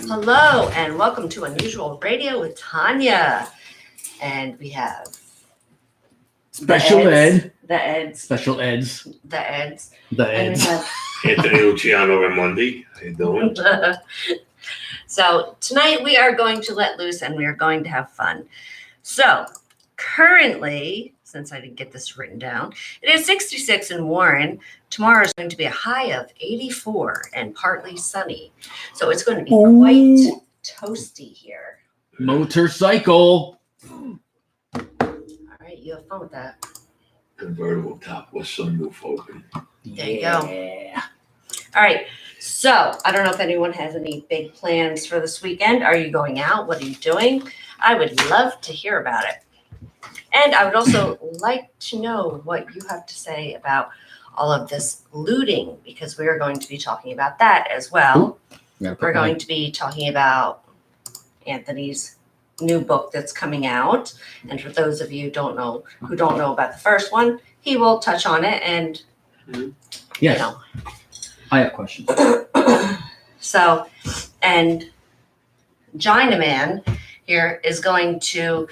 Hello and welcome to Unusual Radio with Tanya. And we have Special ed. The Eds. Special eds. The Eds. The And we eds. have Anthony Luciano Raimondi. How you doing? So tonight we are going to let loose and we are going to have fun. So currently, since I didn't get this written down, it is 66 in Warren. Tomorrow is going to be a high of 84 and partly sunny. So it's going to be quite toasty here. Motorcycle. All right, you have fun with that. Convertible top with sunroof open. There you go. Yeah. All right. So I don't know if anyone has any big plans for this weekend. Are you going out? What are you doing? I would love to hear about it. And I would also like to know what you have to say about all of this looting, because we are going to be talking about that as well. We're going to be talking about Anthony's new book that's coming out. And for those of you who don't know about the first one, he will touch on it and, Yes. you know. I have questions. So, and Gina Man here is going to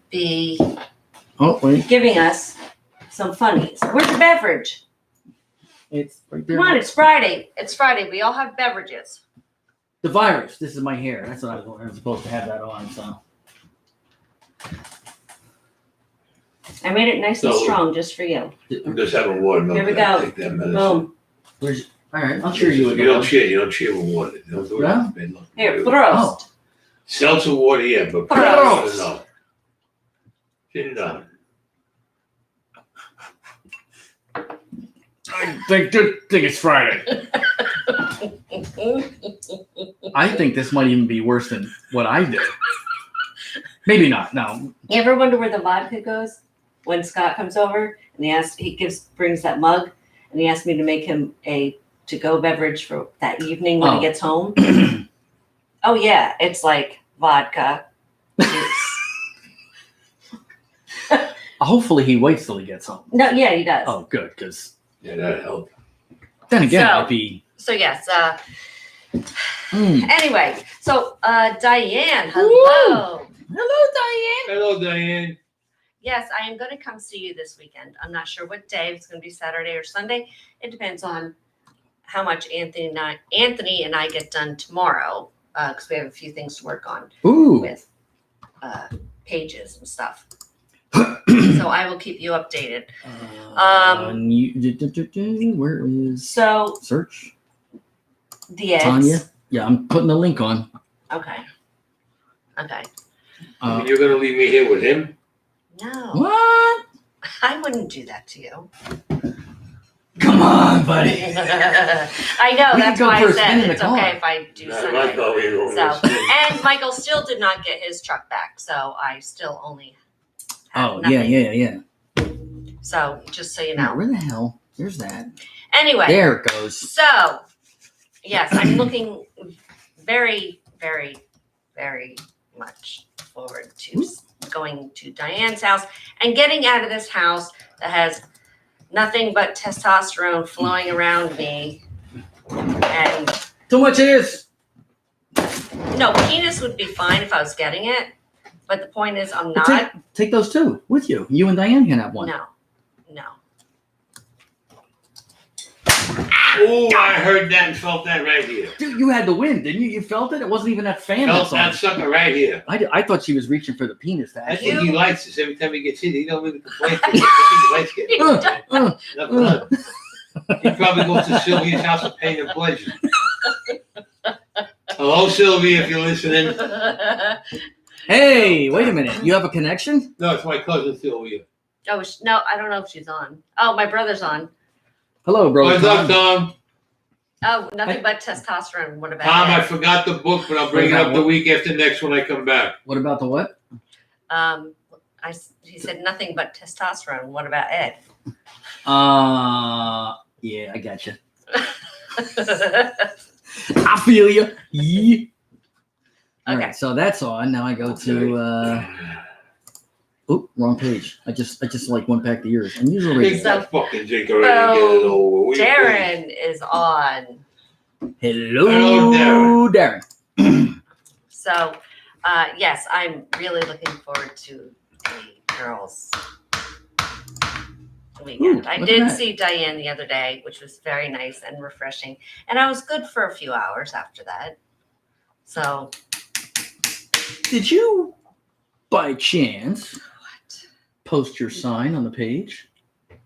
be Oh, wait. giving us some funnies. Where's the beverage? It's right there. Come on, it's Friday. It's Friday. We all have beverages. The virus. This is my hair. That's what I was supposed to have that on. So. I made it nice and So- strong just for you. I'm just having water. Here we go. Take that medicine. Boom. Where's? All right. I'll cheer you You don't again. cheer. You don't cheer with water. You don't do it. Yeah? Here, Oh. Prost. Seltzer water, yeah, but Prost. no. Chin down. I think it's Friday. I think this might even be worse than what I do. Maybe not. No. You ever wonder where the vodka goes when Scott comes over and brings that mug and he asked me to make him a to-go beverage for that evening when he gets home? Oh yeah, it's like vodka. juice. Hopefully he waits till he gets home. No, yeah, he does. Oh, good. Because Yeah, that helped. then again, So- it'd be. So yes. Mm. Anyway, so Diane, hello. Hello, Diane. Yes, I am going to come see you this weekend. I'm not sure what day. If it's going to be Saturday or Sunday. It depends on how much Anthony and I get done tomorrow, because we have a few things to work on Ooh. with pages and stuff. So I will keep you updated. Where is So search? the Eds. Tanya? Yeah, I'm putting the link on. Okay. You're going to leave me here with him? No, What? I wouldn't do that to you. Come on, buddy. I know. We That's could go why for I a spin said in the it's car. okay if I do I something. thought we were So, going to and Michael still did not get his truck back, so I still only have Oh, nothing. yeah. So, just so you Now, know. where the hell? There's that. Anyway, There it goes. so, yes, I'm looking very, very, very much forward to going to Diane's house and getting out of this house that has nothing but testosterone flowing around me. And Too much is. no, penis would be fine if I was getting it. But the point is, I'm But not. Take those two with you. You and Diane can have one. No. Oh, I heard that and felt that right here. Dude, you had the wind, didn't you? You felt it? It wasn't even that fan Felt that's that on. sucker right here. I thought she was reaching for the penis to I actually. think he likes this. Every time he gets hit, he don't really complain. I think he likes getting Uh, He probably goes to Sylvia's house of pain and pleasure. Hello, Sylvia, if you're listening. Hey, wait a minute. You have a connection? No, it's my cousin Sylvia. Oh, no, I don't know if she's on. Oh, my brother's on. Hello, brother. What's up, Tom. Tom? Oh, nothing but testosterone. What about Tom, I that? forgot the book, but I'll bring it up the week after next when I come back. What about the what? He said nothing but testosterone. What about Ed? Yeah, I got you. I feel you. Yeah. All Okay. right, so that's on. Now I go to. Oop, wrong page. I just like went back to yours. Unusual Take radio. that fucking drink already and get it over with. Darren is on. Hello, Hello, Darren. So, yes, I'm really looking forward to the girls' weekend. Ooh, I look at did that. see Diane the other day, which was very nice and refreshing. And I was good for a few hours after that. So, Did you, by chance, what? post your sign on the page?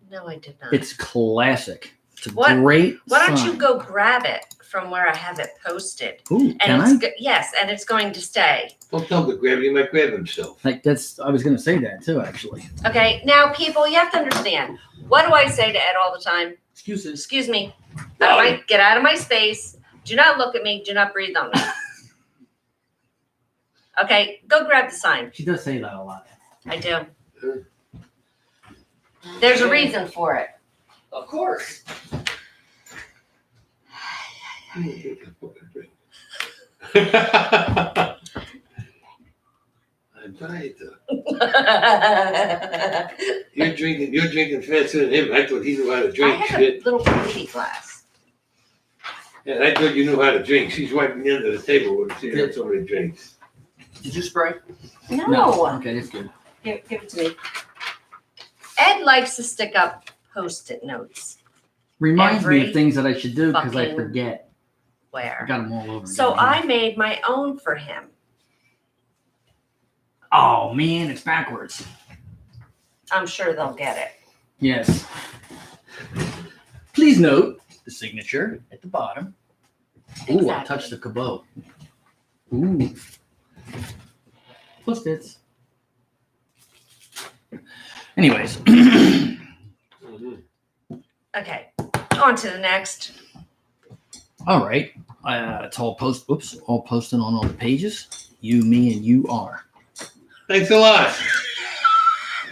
No, I did not. It's classic. It's a What? great Why don't sign. you go grab it from where I have it posted? Ooh, And can it's I? yes, and it's going to stay. Don't tell him to grab it. He might grab himself. Like that's. I was gonna say that too, actually. Okay, now people, you have to understand. What do I say to Ed all the time? Excuses. Excuse me. Get out of my space. Do not look at me. Do not breathe on me. Okay, go grab the sign. She does say that a lot. I do. There's a reason for it. Of course. I'm trying to. You're drinking faster than him. I thought he knew how to I drink. have Shit. a little baby glass. Yeah, I thought you knew how to drink. She's wiping the end of the table with she had so many drinks. Did you spray? No. Okay, that's good. Give it to me. Ed likes to stick up Post-it notes. Reminds me Every of things that I should do because I fucking forget. I Where? got them all over. So again. I made my own for him. Oh man, it's backwards. I'm sure they'll get it. Yes. Please note the signature at the bottom. Ooh, I Exactly. touched the cabot. Ooh. Post-its. Anyways. Okay, on to the next. All right. It's all all posted on all the pages. You, me, and you are. Thanks a lot.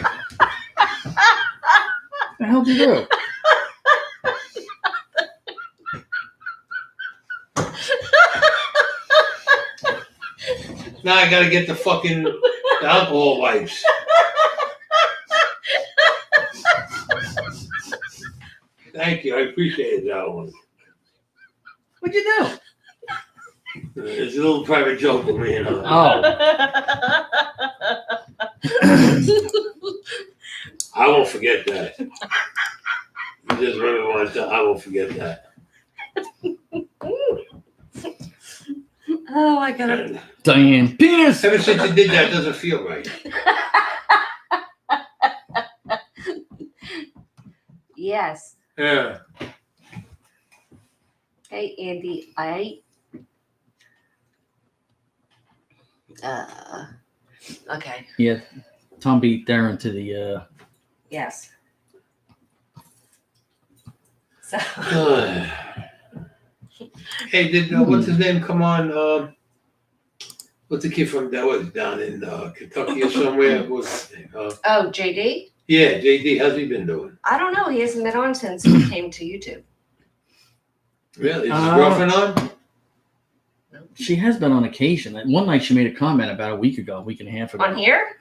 What the hell did you do? Now I gotta get the fucking alcohol wipes. Thank you. I appreciate that one. What'd you do? It's a little private joke with me, you know. Oh. I won't forget that. You just remember one time. I won't forget that. Oh, I gotta. And Diane. Penis! ever since you did that, it doesn't feel right. Yes. Yeah. Hey, Andy. Okay. Yeah. Tom beat Darren to the Yes. So. Hey, did what's his name come on? What's the kid from that was down in Kentucky or somewhere? What's his name? Oh, JD? Yeah, JD. How's he been doing? I don't know. He hasn't been on since he came to YouTube. Really? Is his girlfriend on? she has been on occasion. One night she made a comment about a week and a half ago. On here?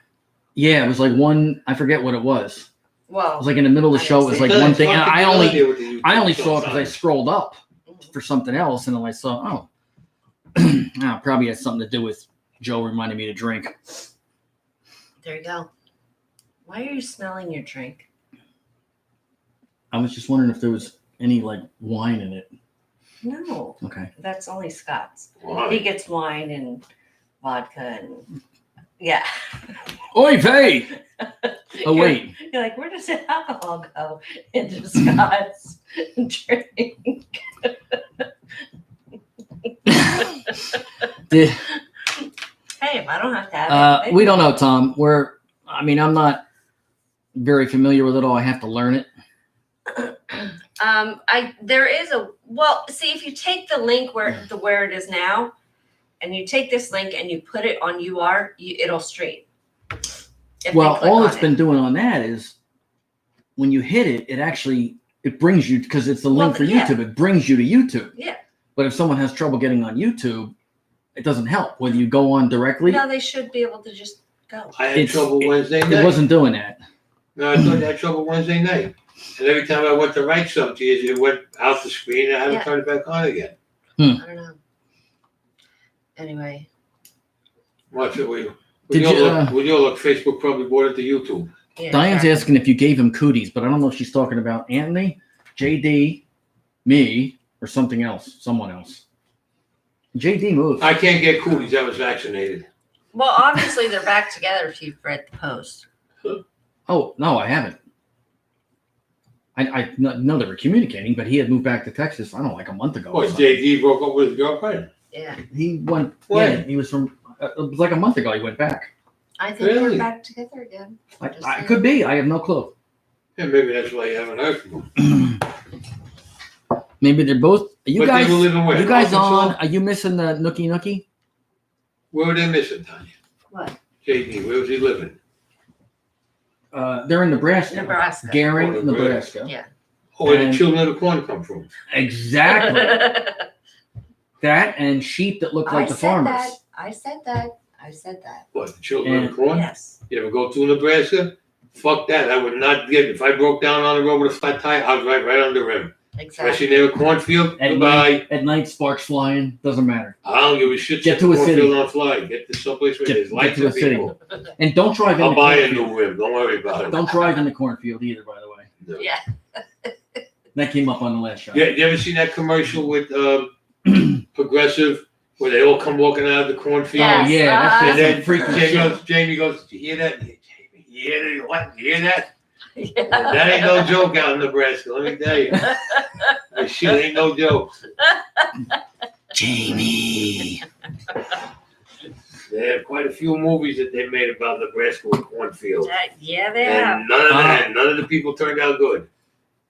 Yeah, it was like one. I forget what it was. It Well, was like in the middle of the show. It was like one thing. And I only saw it because I scrolled up for something else, and then I saw, oh, probably has something to do with Joe reminding me to drink. there you go. Why are you smelling your drink? I was just wondering if there was any like wine in it. No, Okay. that's only Scott's. He Why? gets wine and vodka and yeah. Oy vey! Oh wait. You're like, where does the alcohol go into Scott's drink? Did, Hey, if I don't have to have it. we don't know, Tom. I'm not very familiar with it all. I have to learn it. There is see, if you take the link where it is now, and you take this link and you put it on it'll stream. If they Well, click all on it's it. been doing on that is when you hit it, it brings you, because it's the link for yeah. YouTube, it brings you to YouTube. Yeah. But if someone has trouble getting on YouTube, it doesn't help. Whether you go on directly, No, they should be able to just go. I had trouble Wednesday night. it wasn't doing that. No, I thought I had trouble Wednesday night. And every time I went to write something to you, it went out the screen and I had to Yeah. turn it back on again. I don't know. Anyway, Watch it. With Did your you, luck, with your luck, Facebook probably bought it to YouTube. Yeah, Diane's exactly. asking if you gave him cooties, but I don't know if she's talking about Anthony, JD, me, or something else, someone else. JD moved. I can't get cooties. I was vaccinated. Well, obviously they're back together if you've read the post. Oh, no, I haven't. I know they were communicating, but he had moved back to Texas, I don't know, like a month ago. or What, something. JD broke up with his girlfriend? Yeah. He went, When? yeah, he was from, it was like a month ago he went back. I think Really? we're back together again. I could be, I have no clue. Yeah, maybe that's why you haven't heard from him. Maybe they're both, are you But guys, they were living where? are you guys Arkansas? on, are you missing the Nookie Nookie? Where were they missing, Tanya? What? JD, where was he living? They're in Nebraska. Nebraska. Gary, Oh, Nebraska. Yeah. Oh, where the And- children of the corn come from? Exactly. That and sheep that look like the farmers. I said that. What, the children of the And- corn? Yes. You ever go to Nebraska? Fuck that. I would not get If I broke down on the road with a flat tire, I was right on the rim. Exactly. Especially near a cornfield. At Goodbye. At night, sparks flying. Doesn't matter. I don't give a shit. Get Set to the a city. cornfield on fly. Get to someplace where Get- there's get lights to a and city. people. And don't drive in I'll the buy a cornfield. new rim. Don't worry about it. Don't drive in the cornfield either, by the way. No. Yeah. That came up on the last show. Yeah, you ever seen that commercial with Progressive where they all come walking out of the cornfield? Oh, Yes. yeah, And that's then some freaky Jamie goes, "Did you hear that? Jamie, you hear that? What? You hear that? Yeah. That ain't no joke out in Nebraska. Let me tell you, that shit ain't no joke." Jamie. They have quite a few movies that they made about Nebraska with cornfields, Yeah, they have. and none of the people turned out good.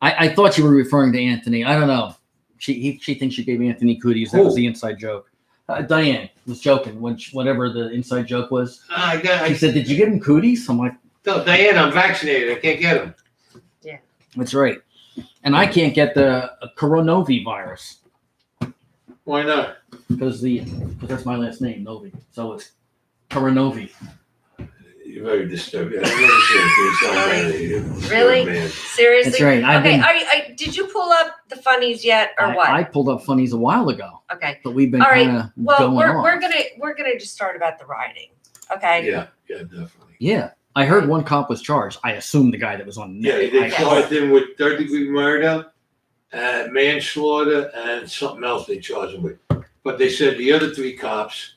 I thought you were referring to Anthony. I don't know. She thinks she gave Anthony cooties. That was the inside joke. Diane was joking whatever the inside joke was. She said, "Did you give him cooties?" I'm like, Tell Diane I'm vaccinated. I can't get them. "That's right." And I can't get the coronavirus Why not? because that's my last name, Novi. So it's coronavirus. You're very disturbing. I Really? Man. Seriously? That's right. I've Okay, been- did you pull up the funnies yet or what? I pulled up funnies a while ago, Okay. but we've been All right. kind of Well, going on. we're gonna just start about the rioting. Okay. Yeah, definitely. Yeah, I heard one cop was charged. I assume the guy that was on the Yeah, net. they I- charged him with third-degree murder, manslaughter, and something else they charged him with. But they said the other three cops,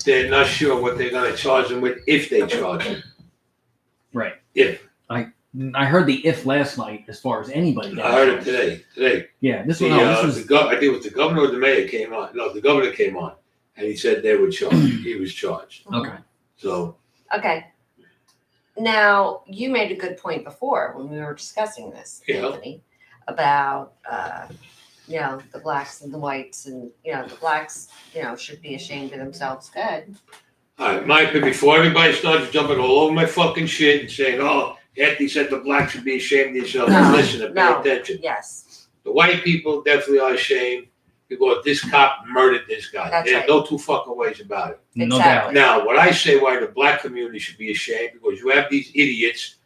they're not sure what they're going to charge him with if they charge him. Right. If. I heard the if last night as far as anybody. I heard it today. Yeah, this The, was I think it was the governor or the mayor came on. No, the governor came on, and he said they were charged. He was charged. okay. So Okay. Now, you made a good point before when we were discussing this, Yeah. Anthony, about the blacks and the whites, and the blacks, should be ashamed of themselves. Good. all right, my opinion, before everybody starts jumping all over my fucking shit and saying, "Oh, Anthony said the blacks should be ashamed of themselves," No, listen and pay no. attention. Yes. The white people definitely are ashamed because this cop murdered this guy. That's There's right. no two fucking ways about it. No Exactly. doubt. Now, what I say why the black community should be ashamed because you have these idiots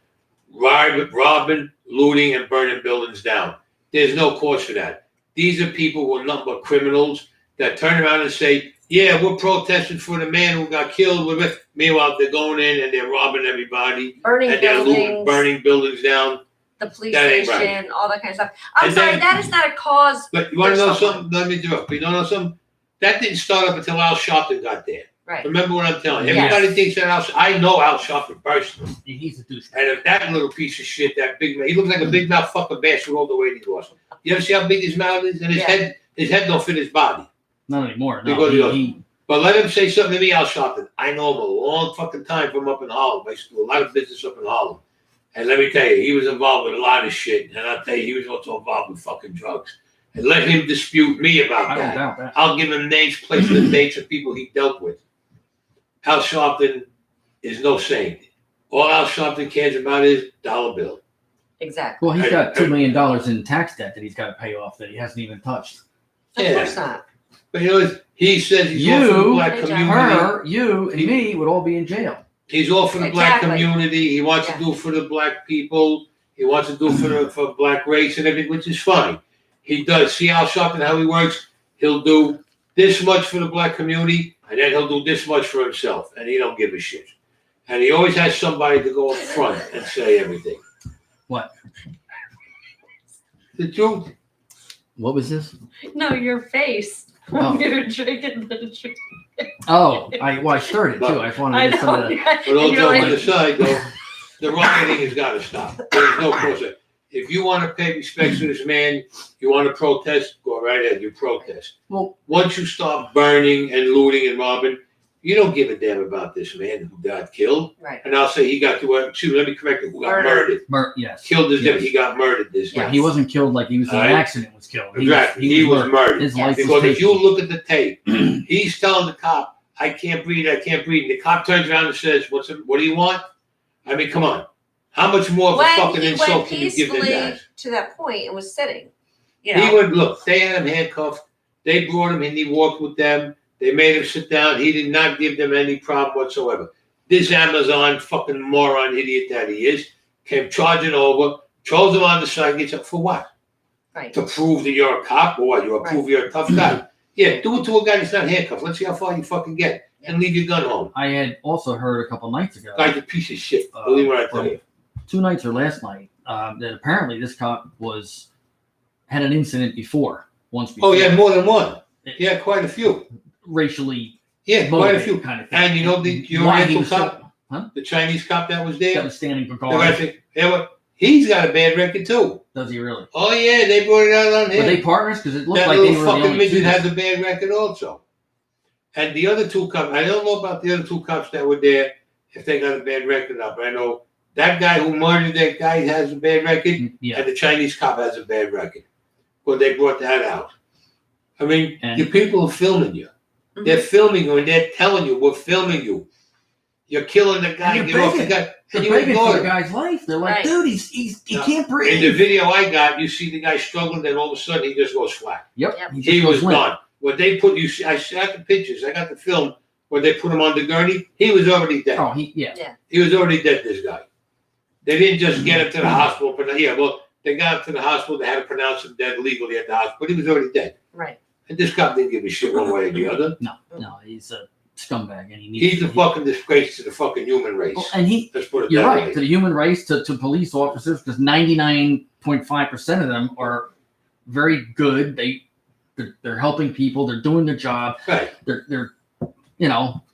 robbing, looting, and burning buildings down. There's no cause for that. These are people who are nothing but criminals that turn around and say, "Yeah, we're protesting for the man who got killed." Meanwhile, they're going in and they're robbing everybody Burning and they're looting, buildings, burning buildings down. the police That ain't station, all that kind of stuff. I'm And sorry, then- that is not a cause. But you want to know There's someone- something? Let me interrupt. You know something? That didn't start up until Al Sharpton got there. Right. Remember what I'm telling you? Yes. Everybody thinks that I know Al Sharpton personally. He's a douche. And if that little piece of shit, that big man, he looks like a big mouth fucking bastard with all the weight he lost. You ever see how big his mouth is? And his head don't fit his body. Not anymore. No, Because he But let him say something to me, Al Sharpton. I know him a long fucking time from up in Harlem. I used to do a lot of business up in Harlem. And let me tell you, he was involved with a lot of shit. And I'll tell you, he was also involved with fucking drugs. And let him dispute me about I don't that. doubt that. I'll give him names, places, and dates of people he dealt with. Al Sharpton is no saint. All Al Sharpton cares about is dollar bill. Exactly. Well, he's got $2 million in tax debt that he's got to pay off that he hasn't even touched. Of Yeah. course not. But you know, he says he's all for the You, black Hey, community. her, you, and me would all be in jail. He's all for the black Exactly. community. He wants Yeah. to do for the black people. He wants to do for black race and everything, which is fine. He does. See Al Sharpton, how he works? He'll do this much for the black community, and then he'll do this much for himself, and he don't give a shit. And he always has somebody to go up front and say everything. What? The truth. What was this? No, your face Oh. when you're drinking the drink. Oh, I stirred it too. I just wanted I to get some know. of the. But And all you're joking like, aside, though, the rioting has got to stop. There's no question. If you want to pay respect to this man, you want to protest, go right ahead. You protest. Well, Once you start burning and looting and robbing, you don't give a damn about this man who got killed. right. And I'll say he got to, let me correct it, who got Murdered. murdered. yes. Killed is different. Yes. He got murdered, this Yeah. guy. He wasn't killed like he was in an Alright. accident. Was killed. Exactly. He was murdered. His Yes. life was Because if you taken. look at the tape, he's telling the cop, I can't breathe, I can't breathe. And the cop turns around and says, what do you want? I mean, come on. How much more of a When fucking he insult went can you give them peacefully that? to that point and was sitting, you He know, would look, they had him handcuffed, they brought him and he walked with them, they made him sit down, he did not give them any problem whatsoever. This Amazon fucking moron idiot that he is came charging over, throws him on the side, gets up for what? right. To prove that you're a cop or what? You prove you're a tough guy. Yeah, do it to a guy that's not handcuffed. Let's see how far you fucking get. And leave your gun home. I had also heard a couple nights ago, Guy's a piece of shit. Believe what I tell you. 2 nights or last night, that apparently this cop had an incident before, once before. Oh, yeah, more than one. Yeah, quite a few. Racially Yeah, quite a motivated few. kind of thing. And you know the Why he Oriental was so- cop, Huh? the Chinese cop that was that there, was standing for the guy guard. said, yeah, well, he's got a bad record too. Does he really? Oh yeah, they brought it out on Were him. they partners? Because it looked That like they little were the fucking only midget two. has a bad record also. And the other two cops, I don't know about the other two cops that were there, if they got a bad record up. I know that guy who murdered that guy has a bad record, Yeah. and the Chinese cop has a bad record. Well, they brought that out. I mean, And- your people are filming you. Mhm. They're filming you, and they're telling you, we're filming you. You're killing the guy, And get you're off the begging. guy, They're and you begging ignore for the him. guy's life. They're like, Right. dude, he No. can't breathe. In the video I got, you see the guy struggling, then all of a sudden he just goes flat. Yep. Yep. just He goes was limp. done. When they put you, see, I got the pictures, I got the film where they put him on the gurney. He was already dead. Oh, yeah. He was already dead. This guy. They didn't just get him to the hospital, but yeah, well, they got him to the hospital. They had to pronounce him dead legally at the hospital, but he was already dead. Right. And this cop didn't give a shit one way or the other. No, he's a scumbag, and he needs. He's a fucking disgrace to the fucking human race. Well, and Let's put it you're that right, way. to the human race, to police officers, because 99.5% of them are very good. They're helping people. They're doing their job. Right. They're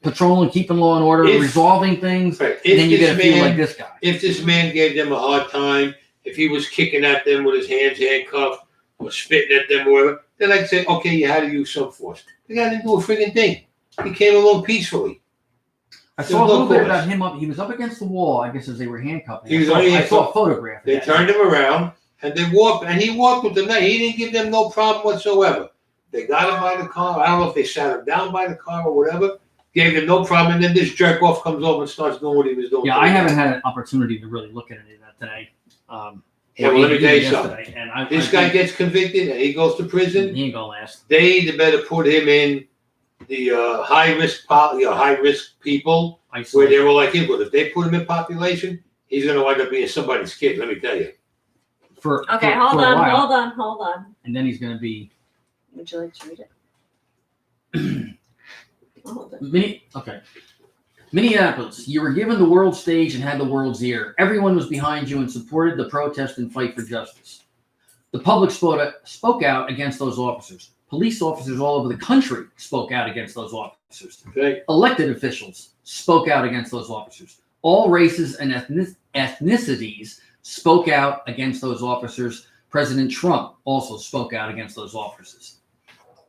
patrolling, keeping law and order, If- resolving things. Right. And then you get a this feel man- like this guy. If this man gave them a hard time, if he was kicking at them with his hands handcuffed or spitting at them or whatever, then I'd say, okay, you had to use some force. The guy didn't do a friggin' thing. He came along peacefully. I There's saw a no little bit cause. about him up. He was up against the wall, I guess, as they were handcuffing. He was I only saw a handcuffed. photograph. Of They that. turned him around and they walked, and he walked with the knife. He didn't give them no problem whatsoever. They got him by the car. I don't know if they sat him down by the car or whatever. Gave him no problem, and then this jerk off comes over and starts doing what he was doing. Yeah, I haven't had an opportunity to really look at any of that today. Yeah, well, let me tell you Yesterday, something. and This guy gets convicted and he goes to prison. He ain't gonna last. They either better put him in the high risk people where Isolate. they were like him. But if they put him in population, he's going to wind up being somebody's kid. Let me tell you. For Okay, for hold a on, while, hold on. and then he's gonna be Would you like to read it? Hold on. Minneapolis, you were given the world stage and had the world's ear. Everyone was behind you and supported the protest and fight for justice. The public spoke out against those officers. Police officers all over the country spoke out against those officers. Okay. Elected officials spoke out against those officers. All races and ethnicities spoke out against those officers. President Trump also spoke out against those officers.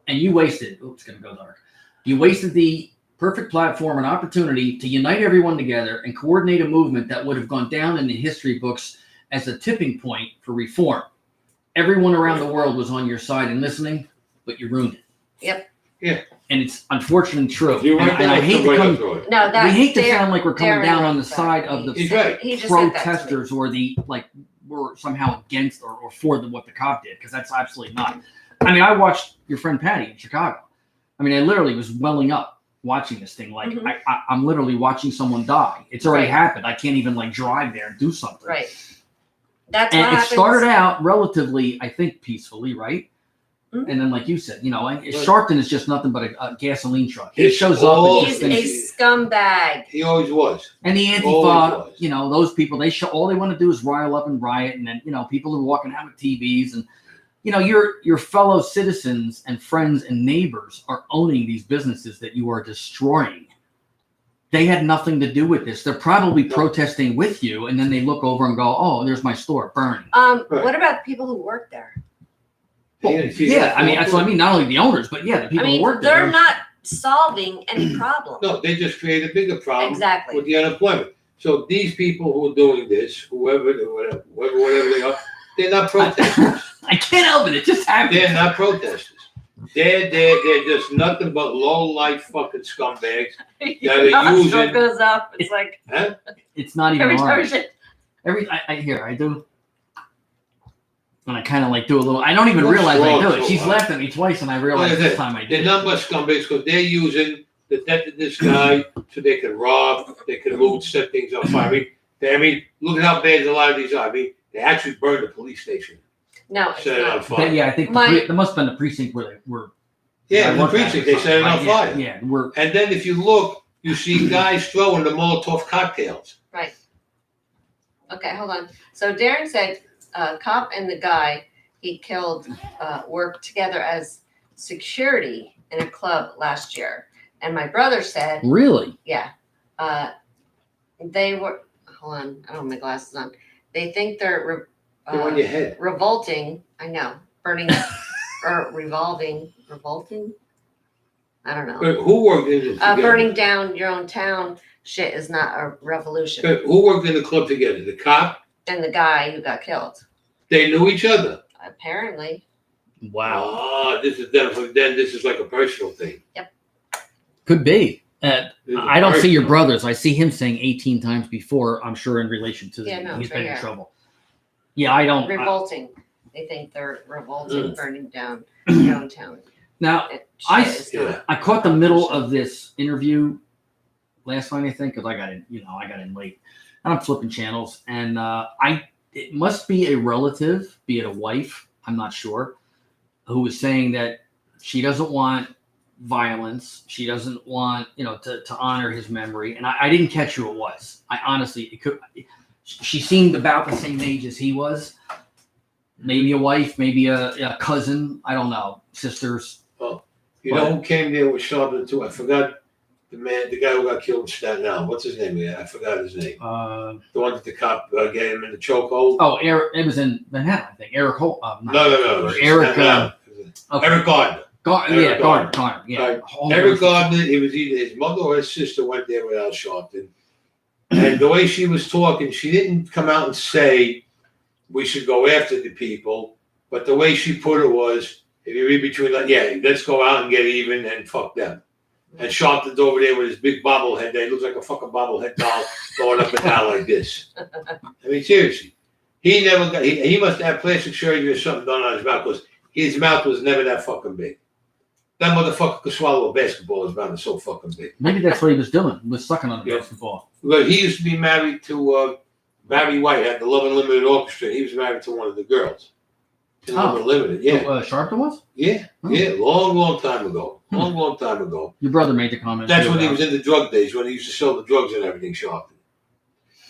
And you wasted, it's going to go dark. You wasted the perfect platform and opportunity to unite everyone together and coordinate a movement that would have gone down in the history books as a tipping point for reform. Everyone around the world was on your side and listening, but you ruined it. Yep. Yeah. And it's unfortunately true. You're And, right. and I hate to come, No, we that's hate to sound like we're coming Darren down on the likes that. side of the He's right. He just said that to me. protesters or the we're somehow against or for what the cop did, because that's absolutely not. I mean, I watched your friend Patty in Chicago. I mean, I literally was welling up watching this thing. Like Mhm. I'm literally watching someone die. It's already Right. happened. I can't even drive there and do something. Right. That's And what it happens. started out relatively, I think, peacefully, right? Mhm. And then, like you said, Right. Sharpton is just nothing but a gasoline truck. He It's shows up all- and He's just a thinks, scumbag. He always was. and the Always Antifa, was. those people, all they want to do is rile up and riot, and then people are walking out with TVs, and your fellow citizens and friends and neighbors are owning these businesses that you are destroying. They had nothing to do with this. They're probably No. protesting with you, and then they look over and go, "Oh, there's my store burning." Right. What about the people who work there? Well, yeah, I mean, that's what I mean. Not only the owners, but the people I mean, who work they're there. not solving any problem. No, they just create a bigger problem Exactly. with the unemployment. So these people who are doing this, whoever they are, they're not protesters. I can't help it. It just happens. They're not protesters. They're just nothing but low life fucking scumbags. Yeah, they're Nostril using- goes up. It's like Huh? It's not even every time hard. shit. I do. And I kind of do a little. I don't even What's realize I wrong do so it. She's hard? laughed at me twice, and I realized Like I this said, time I They're did. not much scumbags because they're using the death of this guy so they can rob, they can loot, set things on fire. I mean, look at how bad a lot of these are. I mean, they actually burned the police station, No, it's set it on not. fire. I think My- there must have been the precinct where they were. Yeah, I the worked at precinct, or they set it on something, right? fire. Yeah, we're. And then if you look, you see guys throwing the Molotov cocktails. Okay, hold on. So Darren said, cop and the guy he killed worked together as security in a club last year. And my brother said, Really? yeah, they were. Hold on, I don't have my glasses on. They think they're They're on your head. revolting. I know, burning or revolting. I don't know. But who worked in it together? Burning down your own town shit is not a revolution. But who worked in the club together? The cop? And the guy who got killed, They knew each other. apparently. Wow. Ah, this is definitely then. This is like a personal thing. Could be. This is I don't see your personal. brothers. I see him saying 18 times before. I'm sure in relation to Yeah, no, he's it's been right in here. trouble. Yeah, I don't. Revolting. They think they're revolting, Mm. burning down your own town. Now, It, I- shit is Yeah. not. I caught the middle of this interview last night, I think, because I got in late, and I'm flipping channels, and it must be a relative, be it a wife, I'm not sure, who was saying that she doesn't want violence, she doesn't want to honor his memory, and I didn't catch who it was. I honestly, she seemed about the same age as he was, maybe a wife, maybe a cousin, I don't know, sisters. You know who came there with Sharpton too? I forgot the guy who got killed in Staten Island. What's his name? I forgot his name. The one that the cop got him in the chokehold. Oh, Eric. It was in Manhattan, I think. Eric Holt. No. Eric. Staten Island. Okay. Eric Gardner. Yeah, Eric Gardner. Yeah. Right. Holt. Eric Gardner. It was either his mother or his sister went there with Al Sharpton. And the way she was talking, she didn't come out and say we should go after the people. But the way she put it was, if you read between, let's go out and get even and fuck them. And Sharpton's over there with his big bobblehead. He looks like a fucking bobblehead doll going up and down like this. I mean, seriously. He never got, he must have plastic surgery or something done on his mouth because his mouth was never that fucking big. That motherfucker could swallow a basketball. His mouth is so fucking big. Maybe that's what he was doing. Was sucking on the Yeah. basketball. But he used to be married to Barry White, had the Love Unlimited Orchestra. He was married to one of the girls. In Love Unlimited, yeah. Sharpton was? Yeah, Oh. yeah, long time ago. Long time ago. Your brother made the comment. That's too when he about- was in the drug days, when he used to sell the drugs and everything, Sharpton.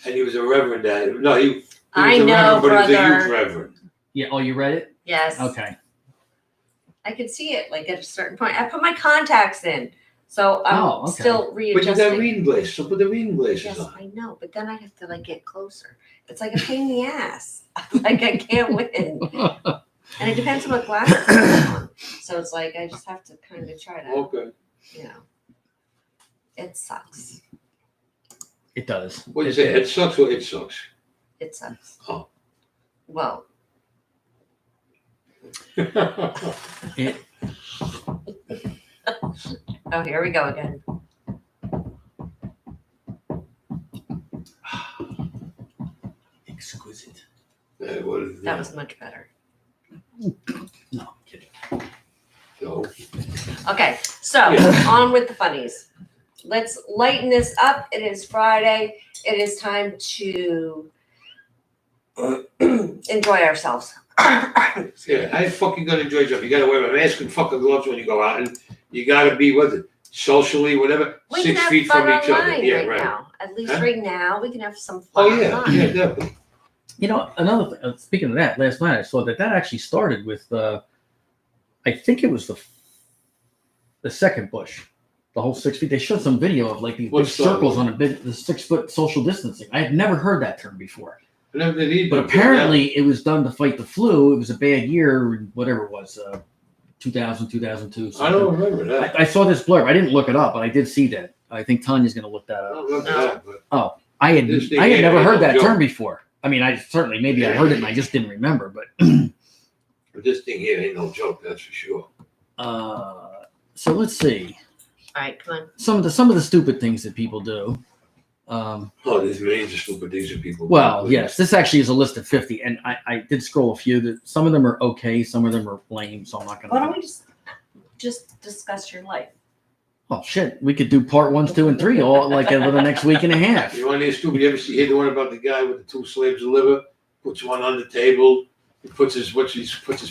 And he was a reverend at No, he was I a know, reverend, but he was a youth brother. reverend. Yeah. Oh, you read it? Yes. Okay. I could see it like at a certain point. I put my contacts in. So I'm Oh, okay. still But you readjusting. got reading glasses, so put the reading glasses Yes, on. I know, but then I have to get closer. It's like a pain in the ass. I can't win. And it depends on what glasses I put on. So it's like I just have to kind of try to, Okay. It sucks. It does. What do you say? It sucks or it sucks? It sucks. Oh. Well, It. oh, here we go again. Exquisite. What is That was much better. No, I'm kidding. So, Okay, so Yeah. on with the funnies. Let's lighten this up. It is Friday. It is time to enjoy ourselves. Yeah, I fucking gonna enjoy yourself. You gotta wear a mask and fucking gloves when you go out, and you gotta be with it socially, whatever, We 6 can feet have fun from each other. online Yeah, right, right. now. At least Huh? right now, we can have some fun Oh yeah, online. yeah, definitely. You know, another thing, speaking of that, last night I saw that actually started with, I think it was the second Bush, the whole 6 feet. They showed some video of like these What big circles started? on the 6 foot social distancing. I had never heard that term before. I never did either. But apparently it was done to fight the flu. It was a bad year, whatever it was, 2000, 2002. I Something. don't remember that. I saw this blurb. I didn't look it up, but I did see that. I think Tanya's going to look that I up. don't remember that. But I had This thing I had here never ain't heard no that joke. term before. I mean, I certainly maybe I heard it and I just didn't remember. But this thing here ain't no joke, that's for sure. so let's see All right, come on. some of the stupid things that people do. Oh, there's millions of stupid things that people. Well, do. yes, this actually is a list of 50, and I did scroll a few. That some of them are okay, some of them are lame. So I'm not Why going don't we just discuss your life? Oh shit, we could do part 1, 2, and 3 all like over the next week and a half. You want to hear stupid? You ever hear the one about the guy with the 2 slabs of liver? Puts one on the table. He puts his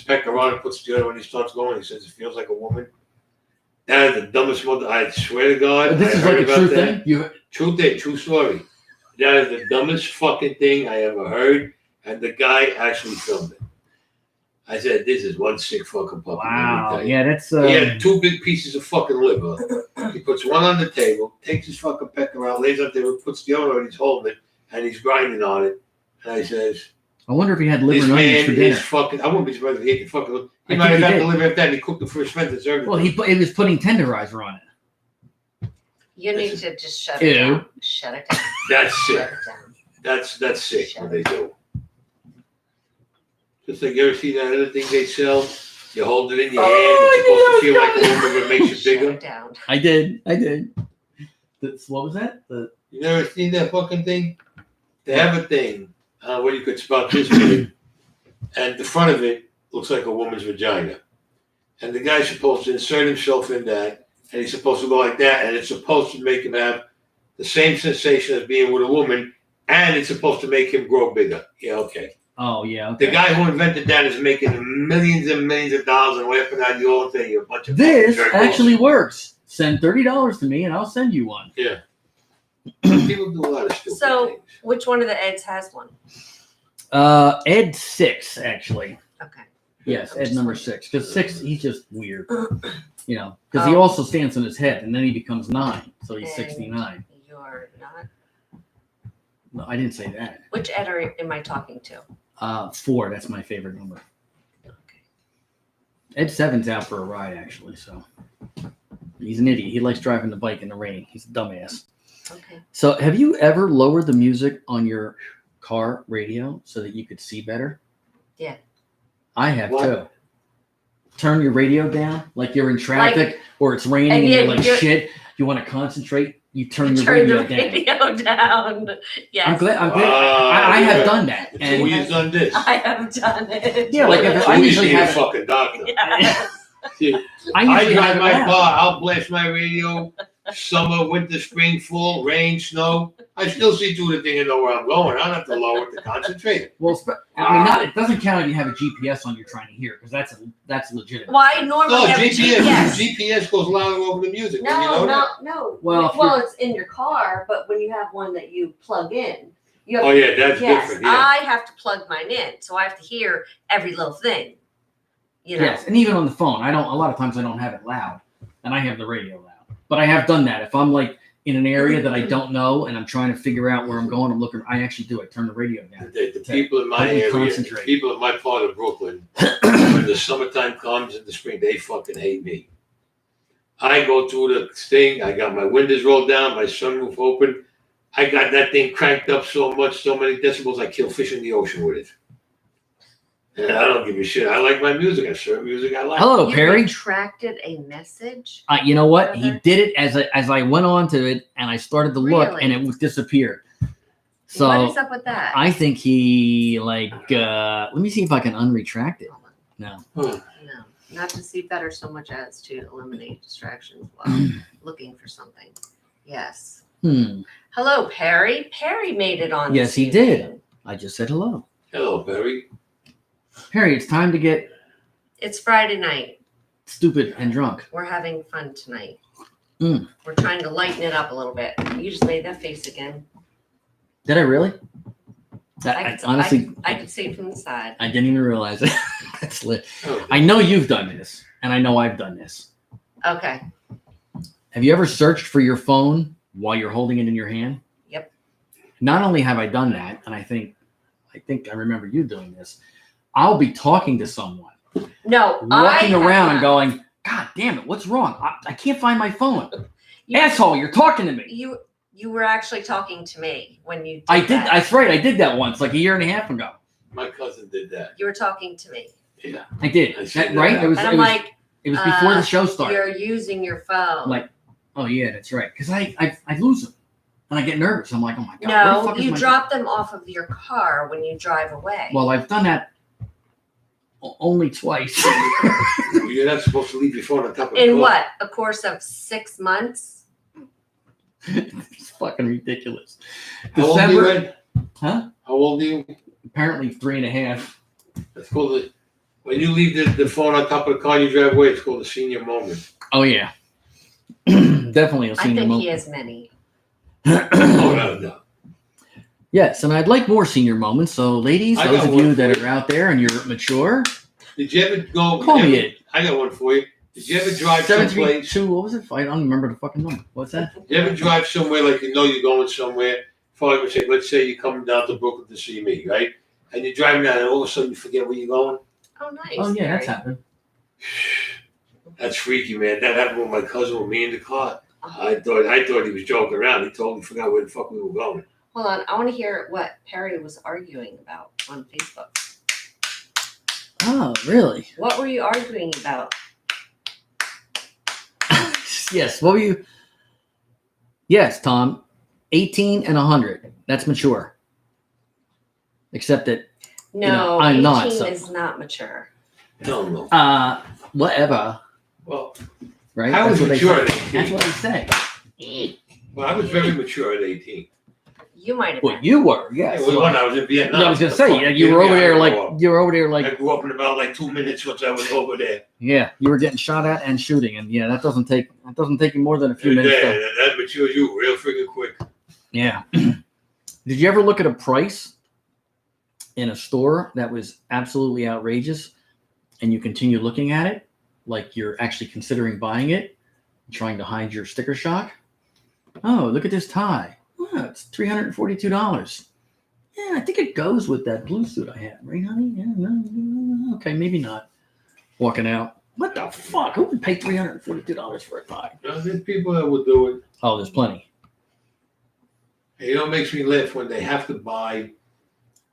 pecker on and puts the other when he starts going. He says it feels like a woman. That is the dumbest mother. I swear to God. But this I is heard like a about true that. thing. True story. That is the dumbest fucking thing I ever heard. And the guy actually filmed it. I said, this is one sick fucking puppy. Wow, yeah, that's. He had 2 big pieces of fucking liver. He puts one on the table, takes his fucking pecker out, lays up there, puts the other on, he's holding it, and he's grinding on it. And I says, I wonder if he had liver this and onions man for dinner. is fucking, I wouldn't be surprised if he ate the fucking, I he might think have he got did. the liver after that and he cooked the first friend and served it. Well, he was putting tenderizer on it. You need to just shut Ew. it down. Shut it down. That's sick. Shut it down. That's sick what they do. Just like you ever see that other thing they sell? You hold it in your hand, it's supposed to feel like a woman, but it makes it Shut bigger. it down. I did. What was that? You never seen that fucking thing? They have a thing where you could spot this big, and the front of it looks like a woman's vagina. And the guy's supposed to insert himself in that, and he's supposed to go like that, and it's supposed to make him have the same sensation as being with a woman, and it's supposed to make him grow bigger. Yeah, okay. Oh yeah. The Okay. guy who invented that is making millions and millions of dollars and laughing at you all day. You're a bunch of This fucking jerk-offs. actually works. Send $30 to me and I'll send you one. People do a lot of stupid So- things. Which one of the Eds has one? Ed 6 actually. Okay. Yes, I'm Ed just number wondering. 6 because 6 he's just weird. You know, because he Oh. also stands on his head and then he becomes 9, so he's And 69. You're not. No, I didn't say that. Which Ed am I talking to? 4, that's my favorite number. Okay. Ed 7's out for a ride actually, so he's an idiot. He likes driving the bike in the rain. He's a dumbass. Okay. So, have you ever lowered the music on your car radio so that you could see better? Yeah. I have What? too. Turn your radio down, like you're in traffic or it's raining and and you're yeah, like you're- shit. You want to concentrate? You turn your Turn radio the down. radio down. Yes. I'm glad. Wow, I yeah. have done that. So And you've done this. I have done it. Yeah, like if I We usually need a have it- fucking doctor. Yes. I I usually drive have it my loud. car, I'll blast my radio, summer, winter, spring, fall, rain, snow. I still see through the thing and know where I'm going. I don't have to lower it to concentrate. Well, I mean, it doesn't count if you have a GPS on you're trying to hear because that's legitimate. Well, I normally No, have a GPS. GPS. GPS goes louder over the music. Don't you No, know that? no. Well, if Well, it's in your car, but when you have one that you plug in, you have Oh yeah, that's yes, different. Yeah. I have to plug mine in, so I have to hear every little thing. You know. Yes, and even on the phone, I don't. A lot of times, I don't have it loud, and I have the radio loud. But I have done that. If I'm like in an area that I don't know and I'm trying to figure out where I'm going, I'm looking. I actually do. I turn the radio down. The people in my Help me area, concentrate. the people in my part of Brooklyn, when the summertime comes in the spring, they fucking hate me. I go through the thing. I got my windows rolled down, my sunroof open. I got that thing cranked up so much, so many decibels, I kill fish in the ocean with it. And I don't give a shit. I like my music. I certain music I like. Hello, You Perry. retracted a message. You know what? He Brother? did it as I went on to it, and I started to look, Really? and it disappeared. What So is up with that? I think he let me see if I can unretract it. No. No, not to see better so much as to eliminate distractions while looking for something. Yes. Hello, Perry. Perry made it on. Yes, this he evening. did. I just said hello. Hello, Barry. Perry, it's time to get It's Friday night. stupid and drunk. We're having fun tonight. Mm. We're trying to lighten it up a little bit. You just made that face again. Did I really? Honestly, I could see it from the side. I didn't even realize it. That's lit. Oh, I know you've done this, and I know I've done this. Okay. Have you ever searched for your phone while you're holding it in your hand? Yep. Not only have I done that, and I think I remember you doing this. I'll be talking to someone, No, walking I have around and not. going, "God damn it, what's wrong? I can't find my phone." Asshole, you're talking to me. You were actually talking to me when you did I did. that. That's right. I did that once, like a year and a half ago. my cousin did that. You were talking to me. Yeah. I did. I see that. Right? It was. And I'm It was, like, it was before the show started. you're using your phone. Like, oh yeah, that's right. Because I lose them, and I get nervous. I'm like, oh my god. where the no, fuck is you my- drop them off of your car when you drive away. Well, I've done that only twice. You're not supposed to leave your phone on top of the In car. what? A course of 6 months? It's fucking ridiculous. How old are you, Ed? Huh? How old are you? Apparently 3.5. It's called the, when you leave the phone on top of the car and you drive away, it's called a senior moment. Oh yeah, definitely a I senior think moment. he has many. Oh, no. Yes, and I'd like more senior moments. So, ladies, I those got of one you for that you. are out there and you're mature, Did you ever go? call me it. I got one for you. Did you ever drive someplace? 732. What was it? I don't remember the fucking number. What's that? Did you ever drive somewhere like you know you're going somewhere? For argument's sake, let's say you're coming down to Brooklyn to see me, right? And you're driving down, and all of a sudden you forget where you're going. Oh, nice. Oh yeah, that's Gary. happened. That's freaky, man. That happened with my cousin with me in the car. Uh-huh. I thought he was joking around. He totally forgot where the fuck we were going. Hold on. I want to hear what Perry was arguing about on Facebook. Oh, really? What were you arguing about? Yes. What were you? Yes, Tom. 18 and 100. That's mature. Except that, No, I'm 18 not, so- is not mature. No. whatever. Well, Right? I was what they mature say. at 18. That's what they say. Well, I was very mature at 18. You might have Well, been. you were, yes. It was when I was in Vietnam. I was gonna The say, fuck yeah, you were Vietnam, over there I like grew up. you were over there I like grew up in about like 2 minutes once I was over there. yeah, you were getting shot at and shooting, and yeah, that doesn't take you more than a few Yeah, minutes. to- that matures you real freaking quick. Yeah. Did you ever look at a price in a store that was absolutely outrageous and you continue looking at it like you're actually considering buying it, trying to hide your sticker shock? Oh, look at this tie. Oh, it's $342. Yeah, I think it goes with that blue suit I had, right, honey? Yeah, no, okay, maybe not. Walking out. What the fuck? Who would pay $342 for a tie? You know, there's people that will do it. Oh, there's plenty. And it makes me laugh when they have to buy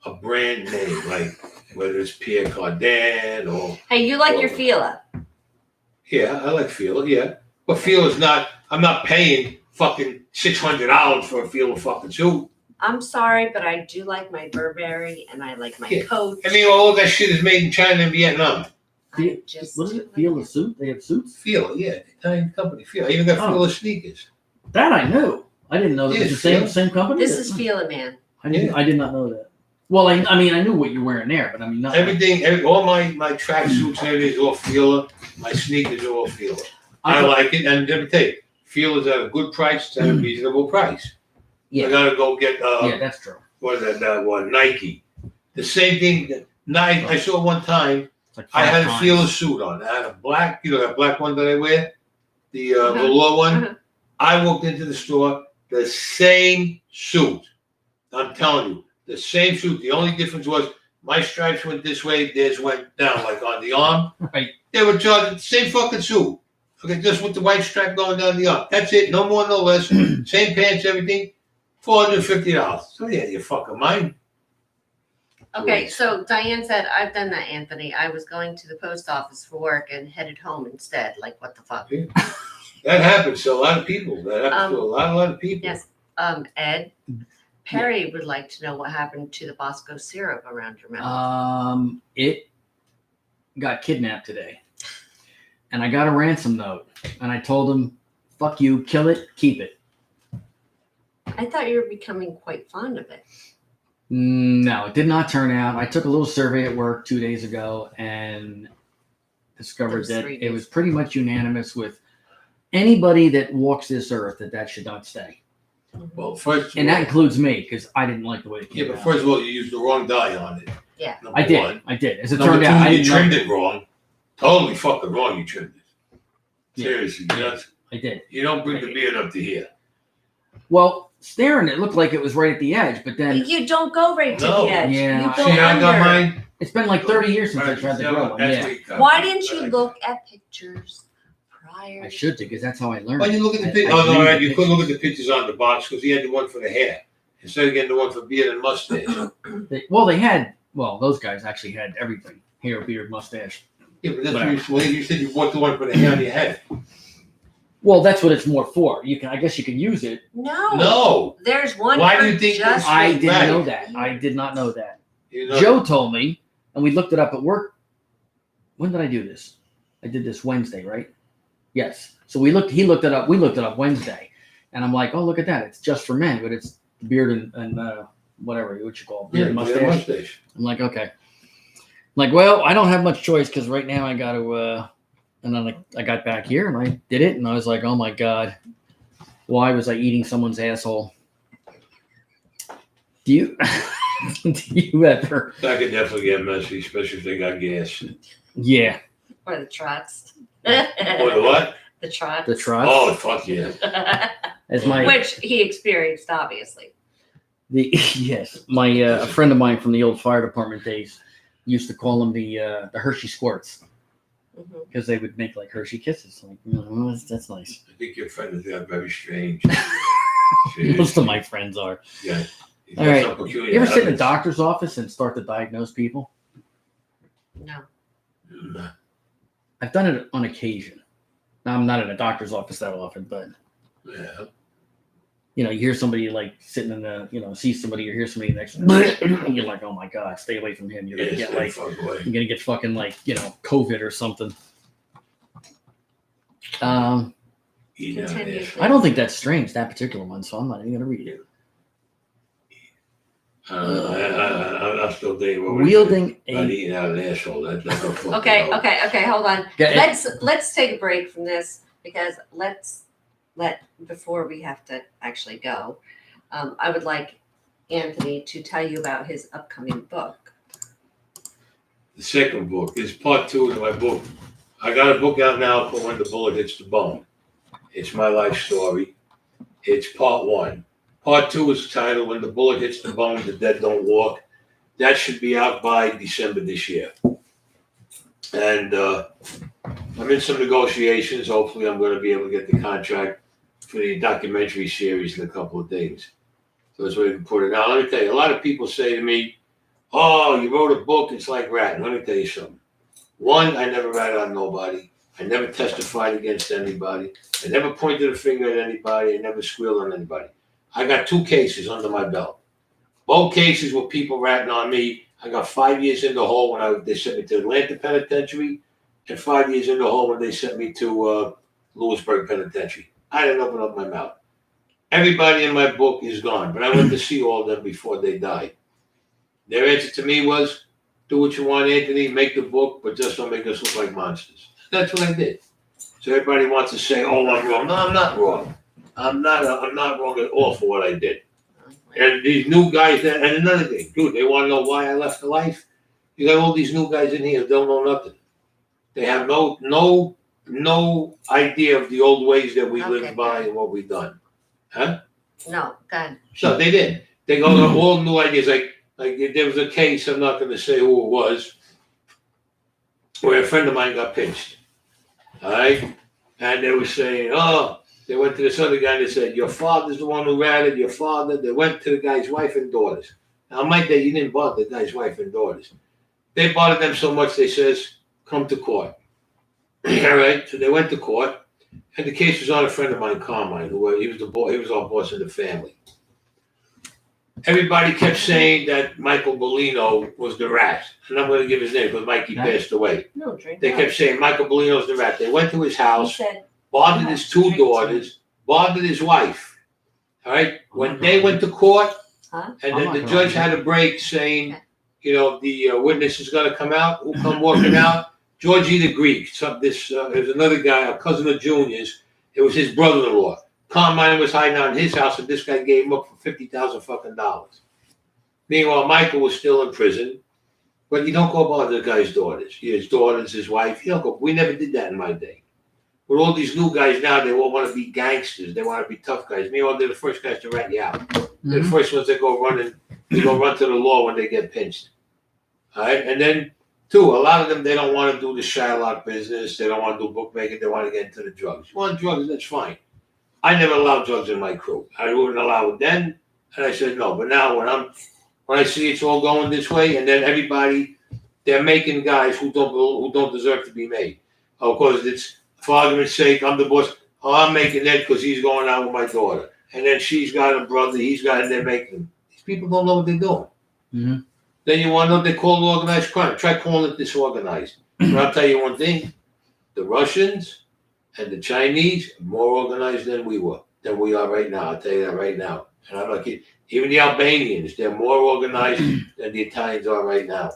a brand name, like whether it's Pierre Cardin or Hey, you like your Fila. yeah, I like Fila, yeah. But Fila's not. I'm not paying fucking $600 for a Fila fucking suit. I'm sorry, but I do like my Burberry and I like my Yeah. Coach. I mean, all that shit is made in China and Vietnam. I just What is it? Feel the suit? They have suits? Fila, yeah, Italian company Fila. I even got Oh. Fila sneakers. That I knew. I didn't know that Yeah, it was the Fila. same company. This is Fila, man. I did not know that. Well, I mean, I knew what you're wearing there, but I mean, not All my track suits and everything is all Fila. My sneakers are all Fila. I like it, and let me tell you, Fila's at a good price. It's at a reasonable price. Yeah. I gotta go get yeah, that's true. what is that one? Nike. The same thing. That Nike. I saw one time. It's like I five had a times. Fila suit on. I had a black, that black one that I wear, the Mhm. velour one. Mhm. I walked into the store, the same suit. I'm telling you, the same suit. The only difference was my stripes went this way, theirs went down, like on the arm. Right. They were charging the same fucking suit. Okay, just with the white stripe going down the arm. That's it. No more, no less. Same pants, everything. $450. So yeah, you fucking mind. Okay, so Diane said, I've done that, Anthony. I was going to the post office for work and headed home instead. Like, what the fuck? That happens to a lot of people. That happens to a lot of people. Yes. Ed, Perry would like to know what happened to the Bosco syrup around your mouth. It got kidnapped today, and I got a ransom note, and I told him, "Fuck you, kill it, keep it." I thought you were becoming quite fond of it. No, it did not turn out. I took a little survey at work 2 days ago and discovered Those that 3 it days. was pretty much unanimous with anybody that walks this earth that should not stay. Well, first of And all, that includes me because I didn't like the way it yeah, came but out. first of all, you used the wrong dye on it. Yeah. Number I did. one. I did. As it Number turned two, out, I you didn't trimmed like it wrong. Totally fucking wrong. You trimmed it. Yeah. Seriously, I did. you don't bring the beard up to here. Well, staring, it looked like it was right at the edge, but then You don't go right to No. the edge. Yeah. You go See, I got under. mine. it's been like 30 years since I tried to grow one. That's Yeah, what you got. Why didn't you I like look at pictures prior? I should because that's how I learned. Why you look at the I- pictures? I Oh no, read right, the you couldn't look at pictures. the pictures on the box because he had the one for the hair instead of getting the one for beard and mustache. They had. Well, those guys actually had everything: hair, beard, mustache. Yeah, but that's what you said. You bought the one for the hair on your head. Well, that's what it's more for. You can, I guess, you can use it. No. No, There's one. Why for do you think just this- I didn't Right. know that. I did not know that. you know. Joe told me, and we looked it up at work. When did I do this? I did this Wednesday, right? Yes. So we looked. He looked it up. We looked it up Wednesday, and I'm like, oh, look at that. It's just for men, but it's beard and whatever what you call it, beard Yeah, and beard mustache. and mustache. I'm like, okay. I'm like, well, I don't have much choice because right now I got to. And then I got back here and I did it, and I was like, oh my god, why was I eating someone's asshole? Do you? Do you ever? That could definitely get messy, especially if they got gas. Yeah, Or the trots. Or the what? The trots. the trust. Oh, fuck yeah. As my Which he experienced, obviously. the yes, my a friend of mine from the old fire department days used to call them the Hershey squirts Mhm. because they would make like Hershey kisses. Like, that's nice. I think your friend is very strange. Most of my friends are. Yeah. He's All got right. some peculiar You ever sit in a habits. doctor's office and start to diagnose people? No. I've done it on occasion. Now, I'm not in a doctor's office that often, but Yeah. you know, you hear somebody like sitting in the, you know, see somebody or hear somebody next to them, you're like, oh my god, stay away from him. You're gonna get like, fuck away. you're gonna get fucking like, you know, COVID or something. Eat down Continue. there. I don't think that's strange, that particular one, so I'm not even gonna read it. I'm still dating. what Wielding Not a eating out an asshole. That's a fucking Okay, no. okay, hold on. Yeah, Let's take a break from this because before we have to actually go, I would like Anthony to tell you about his upcoming book. The second book is part 2 of my book. I got a book out now called When the Bullet Hits the Bone. It's my life story. It's part 1. Part 2 is titled When the Bullet Hits the Bone, the Dead Don't Walk. That should be out by December this year. And I'm in some negotiations. Hopefully I'm going to be able to get the contract for the documentary series in a couple of days. So that's where we can put it. Now, let me tell you, a lot of people say to me, oh, you wrote a book, it's like ratting. Let me tell you something. One, I never ratted on nobody. I never testified against anybody. I never pointed a finger at anybody. I never squealed on anybody. I got 2 cases under my belt. Both cases were people ratting on me. I got 5 years in the hole when they sent me to Atlanta Penitentiary, and 5 years in the hole when they sent me to Lewisburg Penitentiary. I didn't open up my mouth. Everybody in my book is gone, but I went to see all of them before they died. Their answer to me was, do what you want, Anthony, make the book, but just don't make us look like monsters. That's what I did. So everybody wants to say, oh, I'm wrong. No, I'm not wrong. I'm not wrong at all for what I did. And these new guys, and another thing, dude, they want to know why I left the life. You got all these new guys in here that don't know nothing. They have no idea of the old ways that we Okay, lived by good. and what we've done. Huh? No, God. So they did. They go to all new ideas. Like there was a case, I'm not going to say who it was, where a friend of mine got pinched. All right? And they were saying, oh, they went to this other guy and they said, your father's the one who ratted, your father. They went to the guy's wife and daughters. Now, Mike, that you didn't bother the guy's wife and daughters. They bothered them so much, they says, come to court. All right? So they went to court. And the case was on a friend of mine, Carmine, he was our boss in the family. Everybody kept saying that Michael Bellino was the rat. And I'm going to give his name because Mikey passed away. No, drink. They kept saying Michael Bellino's the rat. They went to his He house, said, bothered his 2 daughters, bothered his wife. All right? When they went to court, Huh? And I'm then not the gonna judge argue. had a break saying, Okay. the witness is going to come out. Who come walking out? Georgie the Greek. There's another guy, a cousin of Junior's. It was his brother-in-law. Carmine was hiding out in his house, and this guy gave him up for $50,000 fucking dollars. Meanwhile, Michael was still in prison. But you don't go bother the guy's daughters. His daughters, his wife. You don't go. We never did that in my day. With all these new guys now, they all want to be gangsters. They want to be tough guys. Meanwhile, they're the first guys to rat you out. They're the Mhm. first ones that go running. They go run to the law when they get pinched. All right, and then two, a lot of them they don't want to do the Shylock business. They don't want to do bookmaking. They want to get into the drugs. You want drugs? That's fine. I never allowed drugs in my crew. I wouldn't allow it then, and I said no. But now when I see it's all going this way, and then everybody they're making guys who don't deserve to be made. Of course, it's for argument's sake. I'm the boss. Oh, I'm making that because he's going out with my daughter, and then she's got a brother. He's got, and they're making them. These people don't know what they're doing. Mhm. Then you want to know what they call it organized crime. Try calling it disorganized. But I'll tell you one thing: the Russians and the Chinese are more organized than we are right now. I'll tell you that right now. And I'm not kidding. Even the Albanians, they're more organized than the Italians are right now.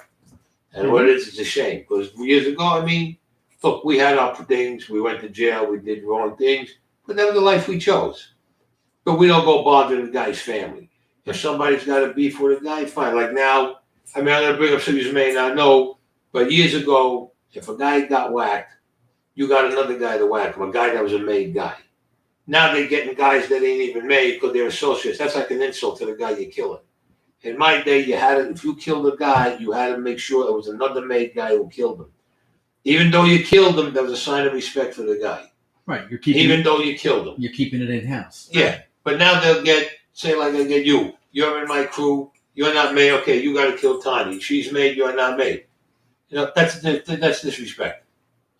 And what it is, it's a shame. Because years ago, I mean, look, we had our things. We went to jail. We did wrong things. But that was the life we chose. But we don't go bothering the guy's family. If somebody's got a beef with a guy, fine. Like now, I mean, I'm going to bring up something you may not know. But years ago, if a guy got whacked, you got another guy to whack him, a guy that was a made guy. Now they're getting guys that ain't even made because they're associates. That's like an insult to the guy you're killing. In my day, you had it. If you killed a guy, you had to make sure it was another made guy who killed him. Even though you killed him, there was a sign of respect for the guy. Right, you're keeping Even though you killed him. you're keeping it in house. Yeah, but now they'll get, say like they get you. You're in my crew. You're not made. Okay, you got to kill Tanya. She's made. You're not made. You know that's disrespect.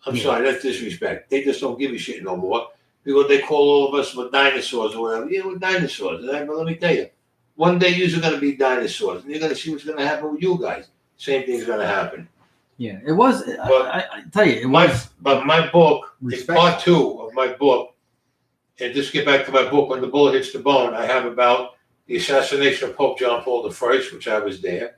I'm sorry, that's disrespect. They just don't give a shit no more because they call all of us with dinosaurs or whatever. Yeah, we're dinosaurs. But let me tell you, one day you're going to be dinosaurs, and you're going to see what's going to happen with you guys. Same thing's going to happen. Yeah, it was. I tell you, it was. But my book, in Respect. part 2 of my book, and just get back to my book, When the Bullet Hits the Bone, I have about the assassination of Pope John Paul I, which I was there.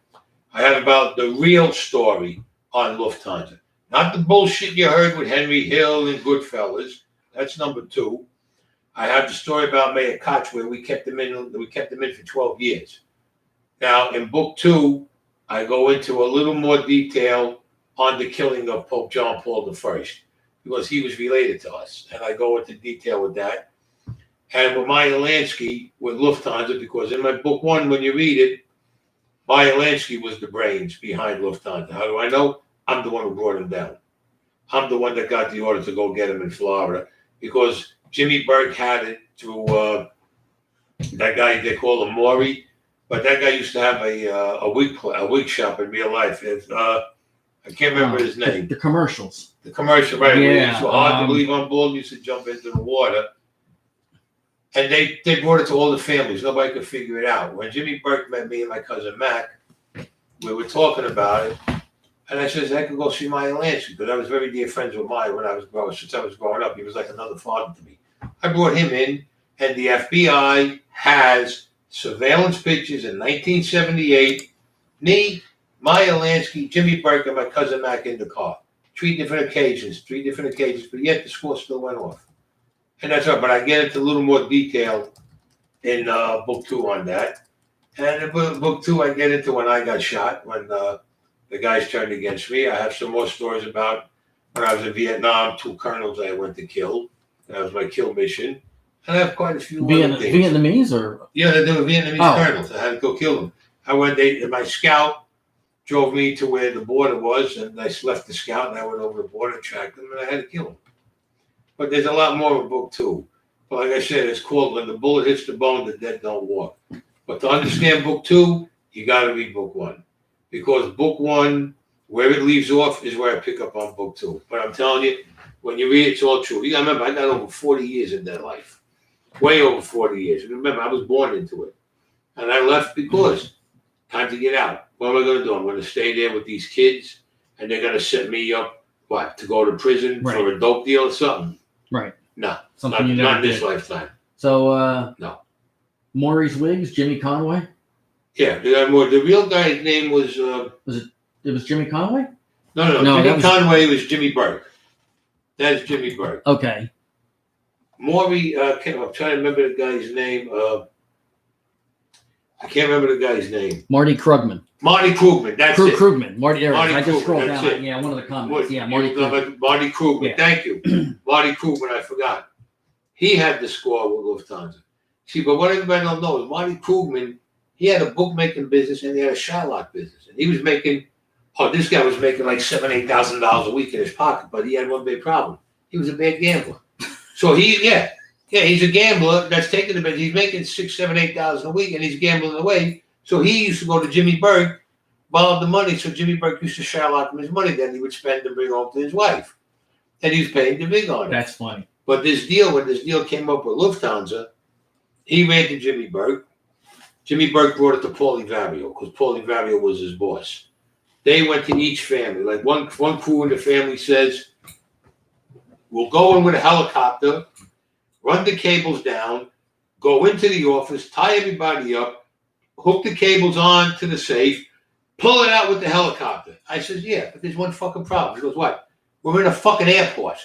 I have about the real story on Lufthansa. Not the bullshit you heard with Henry Hill and Goodfellas. That's number 2. I have the story about Mayor Koch where we kept them in for 12 years. Now, in book 2, I go into a little more detail on the killing of Pope John Paul I because he was related to us. And I go into detail with that. And with Meyer Lansky with Lufthansa, because in my book 1, when you read it, Meyer Lansky was the brains behind Lufthansa. How do I know? I'm the one who brought him down. I'm the one that got the order to go get him in Florida because Jimmy Burke had it through that guy they call him Maury, but that guy used to have a wig shop in real life. I can't remember his name. The commercials. The commercial, right? Yeah, It's so hard to believe on board. Used to jump into the water, and they brought it to all the families. Nobody could figure it out. When Jimmy Burke met me and my cousin Mac, we were talking about it. And I said, I could go see Meyer Lansky because I was very dear friends with Meyer since I was growing up. He was like another father to me. I brought him in, and the FBI has surveillance pictures in 1978. Me, Meyer Lansky, Jimmy Burke, and my cousin Mac in the car. 3 different occasions, but yet the score still went off. And that's all. But I get into a little more detail in book 2 on that. And in book 2, I get into when I got shot, when the guys turned against me. I have some more stories about when I was in Vietnam, 2 colonels I went to kill. That was my kill mission. And I have quite a few other things. Vietnamese or? Yeah, they were Vietnamese colonels. I had to go kill them. My scout drove me to where the border was, and I left the scout, and I went over the border, tracked them, and I had to kill them. But there's a lot more in book 2. But like I said, it's called When the Bullet Hits the Bone, the Dead Don't Walk. But to understand book 2, you got to read book 1. Because book 1, where it leaves off, is where I pick up on book 2. But I'm telling you, when you read it, it's all true. You got to remember, I got over 40 years in that life. Way over 40 years. Remember, I was born into it. And I left because time to get out. What am I going to do? I'm going to stay there with these kids, and they're going to set me up, to go to prison for a dope deal or something? Right. No. Something not in this lifetime. So, no. Maurice Wiggs, Jimmy Conway? Yeah, they got more. The real guy's name was It was Jimmy Conway? no. No, that Jimmy was- Conway was Jimmy Burke. That's Jimmy Burke. Okay. Maury, I'm trying to remember the guy's name. I can't remember the guy's name. Marty Krugman. Marty Krugman. That's it. Krugman. Marty, there it is. Marty I just Krugman, scrolled that's down. it. Yeah, one of the comments. What, Yeah, you Marty were talking Krugman. about Marty Krugman. Yeah. Thank you. Marty Krugman, I forgot. He had the score with Lufthansa. See, but what everybody don't know is Marty Krugman, he had a bookmaking business and he had a Shylock business. And he was making, this guy was making like $7,000, $8,000 a week in his pocket, but he had one big problem. He was a bad gambler. So he's a gambler that's taking the business. He's making $6,000, $7,000, $8,000 a week and he's gambling away. So he used to go to Jimmy Burke, borrow the money. So Jimmy Burke used to Shylock him his money. Then he would spend and bring home to his wife. And he was paying the big on it. That's funny. But when this deal came up with Lufthansa, he ran to Jimmy Burke. Jimmy Burke brought it to Paulie Vario because Paulie Vario was his boss. They went to each family. Like one crew in the family says, we'll go in with a helicopter, run the cables down, go into the office, tie everybody up, hook the cables on to the safe, pull it out with the helicopter. I says, yeah, but there's one fucking problem. He goes, what? We're in a fucking airport.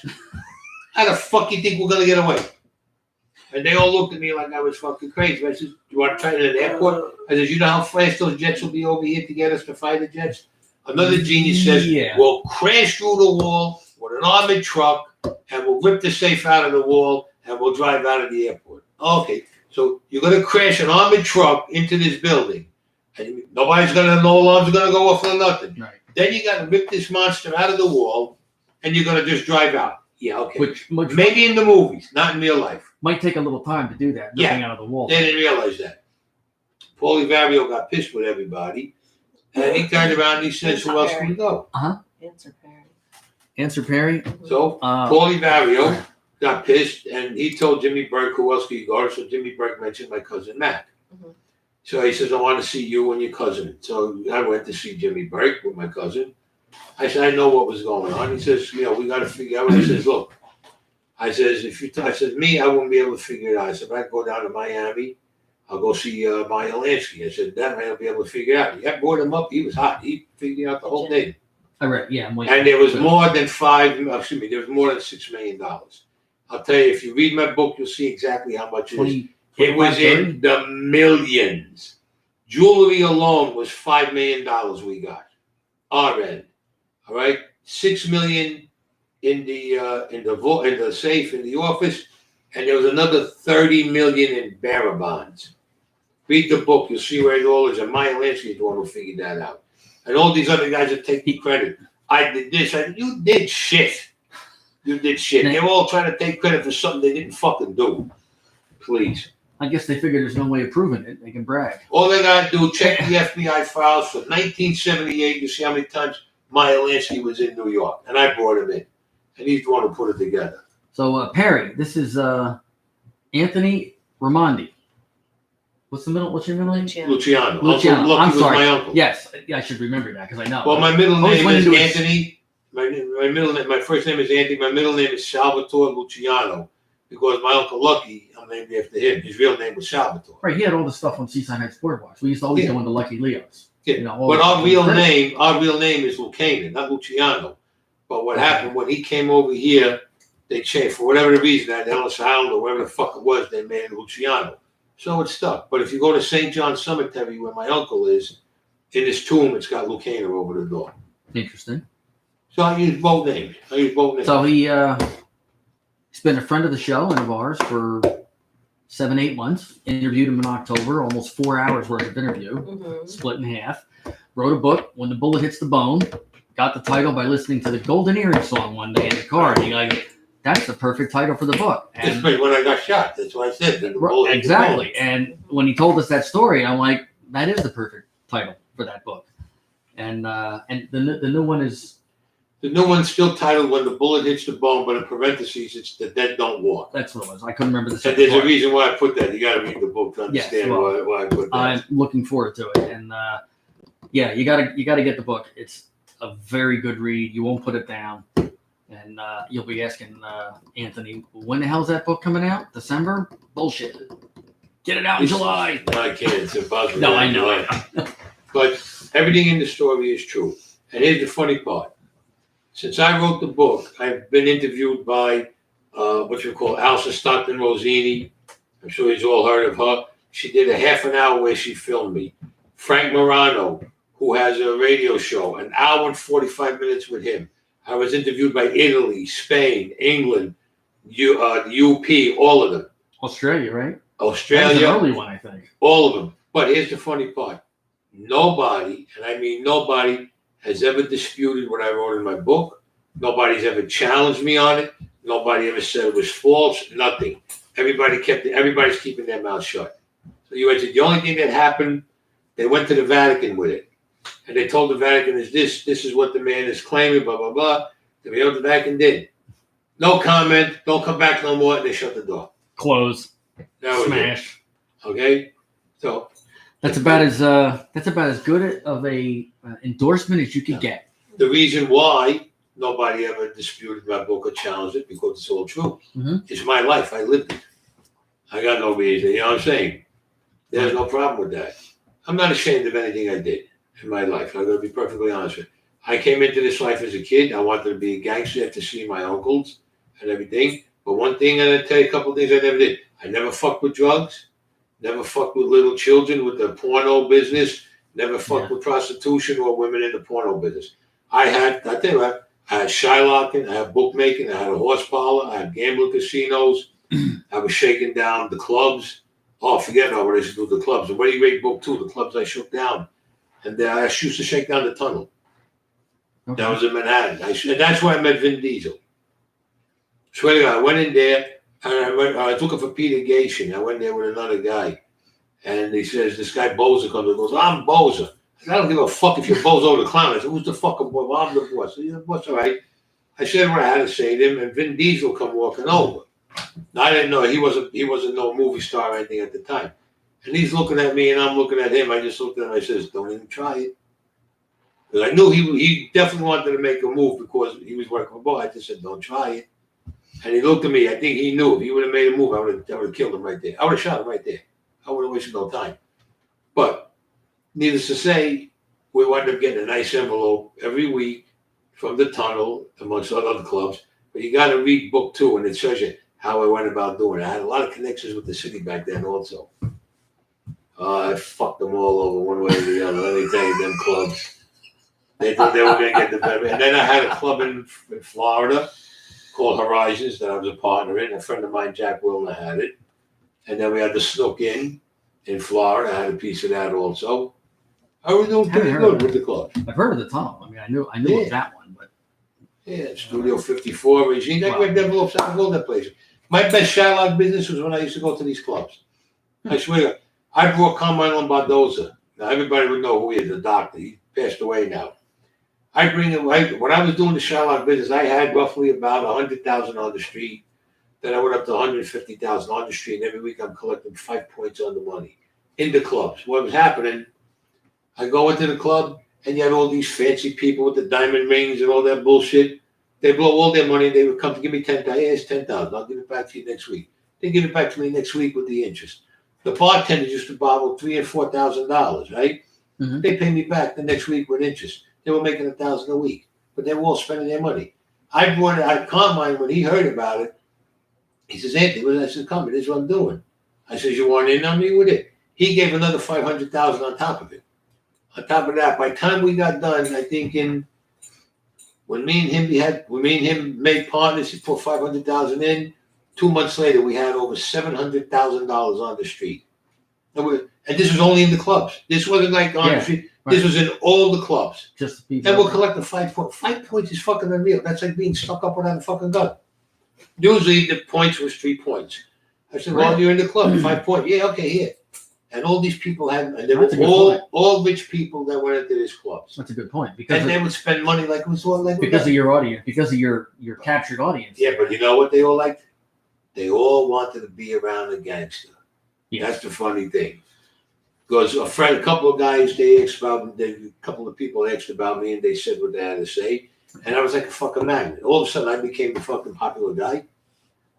How the fuck you think we're going to get away? And they all looked at me like I was fucking crazy. I said, you want to try it at an airport? I said, you know how fast those jets will be over here to get us to fighter jets? Another genius says, Yeah. we'll crash through the wall with an armored truck and we'll rip the safe out of the wall and we'll drive out of the airport. Okay, so you're going to crash an armored truck into this building. And nobody's going to, no alarms are going to go off or nothing. Right. Then you got to rip this monster out of the wall and you're going to just drive out. Yeah, okay. Which Maybe in the movies, not in real life. might take a little time to do that. Yeah. Ripping out of the wall. They didn't realize that. Paulie Vario got pissed with everybody. And he turned around and he says, who else can we go? Answer Perry. Answer Perry. So Paulie Vario got pissed and he told Jimmy Burke, who else could you go to? So Jimmy Burke mentioned my cousin Mac. Mhm. So he says, I want to see you and your cousin. So I went to see Jimmy Burke with my cousin. I said, I know what was going on. He says, we got to figure out. He says, look, I says, I said, me, I wouldn't be able to figure it out. I said, if I go down to Miami, I'll go see Maya Lansky. I said, that I'll be able to figure it out. I brought him up. He was hot. He figured out the whole thing. I read. Yeah, I'm waiting. And there was more than there was more than $6 million. I'll tell you, if you read my book, you'll see exactly how much it is. 20, It was 30? in the millions. Jewelry alone was $5 million we got. Our end. All right? $6 million in the safe in the office, and there was another $30 million in bearer bonds. Read the book, you'll see where it all is. And Maya Lansky is the one who figured that out. And all these other guys that take the credit. I did this. You did shit. You did shit. They're all trying to take credit for something they didn't fucking do. Please. I guess they figured there's no way of proving it. They can brag. All they got to do, check the FBI files for 1978. You see how many times Maya Lansky was in New York. And I brought him in. And he's the one who put it together. So Perry, this is Anthony Raimondi. What's your middle name? Luciano. Luciano. Uncle Lucky I'm was sorry. my uncle. Yes, I should remember that because I know. Well, my middle Always name went is into his- Anthony. My first name is Anthony. My middle name is Salvatore Luciano because my uncle Lucky, I'm named after him. His real name was Salvatore. Right, he had all the stuff on Seaside Heights Boardwalks. We used to always Yeah. go into Lucky Leo's. Yeah. You know, all But the- our real name is Lucanen, not Luciano. But what happened when he came over here, they changed for whatever the reason at Ellis Island or wherever the fuck it was, they made it Luciano. So it stuck. But if you go to St. John Cemetery where my uncle is, in his tomb it's got Lucaner over the door. Interesting. So I use both names. So he's been a friend of the show and of ours for 7-8 months. Interviewed him in October, almost 4 hours worth of interview, Mhm. split in half. Wrote a book, When the Bullet Hits the Bone. Got the title by listening to the Golden Earring song one day in the car. And he like, that's the perfect title for the book. And Especially when I got shot. That's why I said that. The bullet hit the bone. exactly. And when he told us that story, I'm like, that is the perfect title for that book. And the new one is The new one's still titled When the Bullet Hits the Bone, but in parentheses it's The Dead Don't Walk. that's what it was. I couldn't remember the And second there's a part. reason why I put that. You got to read the book to Yes, understand well, why I put that. I'm looking forward to it. And yeah, you gotta get the book. It's a very good read. You won't put it down. And you'll be asking Anthony, when the hell's that book coming out? December? Bullshit. Get it out in July. No, I can't. It's impossible. No, I know. But everything in the story is true. And here's the funny part. Since I wrote the book, I've been interviewed by what you call Elsa Stockton Rosini. I'm sure you've all heard of her. She did a half an hour where she filmed me. Frank Morano, who has a radio show, an hour and 45 minutes with him. I was interviewed by Italy, Spain, England, the UP, all of them. Australia, right? That was Australia, an early one, I think. all of them. But here's the funny part. Nobody, and I mean nobody, has ever disputed what I wrote in my book. Nobody's ever challenged me on it. Nobody ever said it was false. Nothing. Everybody's keeping their mouth shut. So you answered, the only thing that happened, they went to the Vatican with it. And they told the Vatican this is what the man is claiming, blah, blah, blah. The Vatican did. No comment, don't come back no more, and they shut the door. Close. That was Smash. it. Okay? So That's about as good of a endorsement as you could get. the reason why nobody ever disputed my book or challenged it, because it's all true. Mhm. It's my life. I lived it. I got no reason. You know what I'm saying? There's no problem with that. I'm not ashamed of anything I did in my life. I'm going to be perfectly honest with you. I came into this life as a kid. I wanted to be a gangster to see my uncles and everything. But one thing, I'm going to tell you a couple of things I never did. I never fucked with drugs. Never fucked with little children with the porno business. Never fucked with prostitution or women in the porno business. I had shylocking, I had bookmaking, I had a horse parlor, I had gambling casinos. I was shaking down the clubs. Oh, forget about what I used to do with the clubs. And what do you rate book two? The clubs I shook down. And I used to shake down the tunnel. Okay. That was in Manhattan. And that's where I met Vin Diesel. Swear to God, I went in there and I was looking for Peter Gation. I went there with another guy. And he says, this guy Boza comes and goes, I'm Boza. I said, I don't give a fuck if you're Bozo the Clown. I said, who's the fucking boy? Well, I'm the boss. I said, you're the boss, all right. I said what I had to say to him, and Vin Diesel come walking over. Now, I didn't know he wasn't no movie star or anything at the time. And he's looking at me, and I'm looking at him. I just looked at him. I says, don't even try it. Because I knew he definitely wanted to make a move because he was working for boy. I just said, don't try it. And he looked at me. I think he knew if he would have made a move, I would have killed him right there. I would have shot him right there. I would have wasted no time. But needless to say, we wound up getting a nice envelope every week from the tunnel, amongst other clubs. But you got to read book two, and it shows you how I went about doing it. I had a lot of connections with the city back then also. I fucked them all over one way or the other. Let me tell you, them clubs. They thought they were going to get the better. And then I had a club in Florida called Horizons that I was a partner in. A friend of mine, Jack Wilner, had it. And then we had the Snook Inn in Florida. I had a piece of that also. I was doing pretty good with the club. I've heard of the tunnel. I mean, I knew of that one, but Yeah, Studio 54, Regine. I grabbed envelopes out of all that place. My best Shylock business was when I used to go to these clubs. I swear, I brought Carmine Lombardoza. Now, everybody would know who he is, the doctor. He passed away now. I bring him, when I was doing the Shylock business, I had roughly about 100,000 on the street. Then I went up to 150,000 on the street, and every week I'm collecting 5 points on the money in the clubs. What was happening, I go into the club, and you had all these fancy people with the diamond rings and all that bullshit. They blow all their money. They would come to give me 10,000. Yeah, it's 10,000. I'll give it back to you next week. They give it back to me next week with the interest. The bartenders used to borrow $3,000 and $4,000, right? Mm-hmm. They pay me back the next week with interest. They were making $1,000 a week, but they were all spending their money. I Carmine, when he heard about it, he says, Anthony, I said, come, this is what I'm doing. I says, you want in on me with it? He gave another 500,000 on top of it. On top of that, by the time we got done, I think when me and him made partners, he put 500,000 in. 2 months later, we had over $700,000 on the street. And this was only in the clubs. This wasn't like on the street. Right. This was in all the clubs. Just the and we're collecting 5 points. 5 points is fucking unreal. That's like being stuck up without a fucking gun. Usually the points was 3 points. I said, well, you're in the club, 5 points. Yeah, okay, here. And all these people and they were all rich people that went into these clubs. That's a good point. And they would spend money like it was all like because of your audience, because of your captured audience. Yeah, but you know what they all liked? They all wanted to be around a gangster. Yeah. That's the funny thing. Because a couple of guys, a couple of people asked about me and they said what they had to say. And I was like a fucking magnet. All of a sudden, I became the fucking popular guy.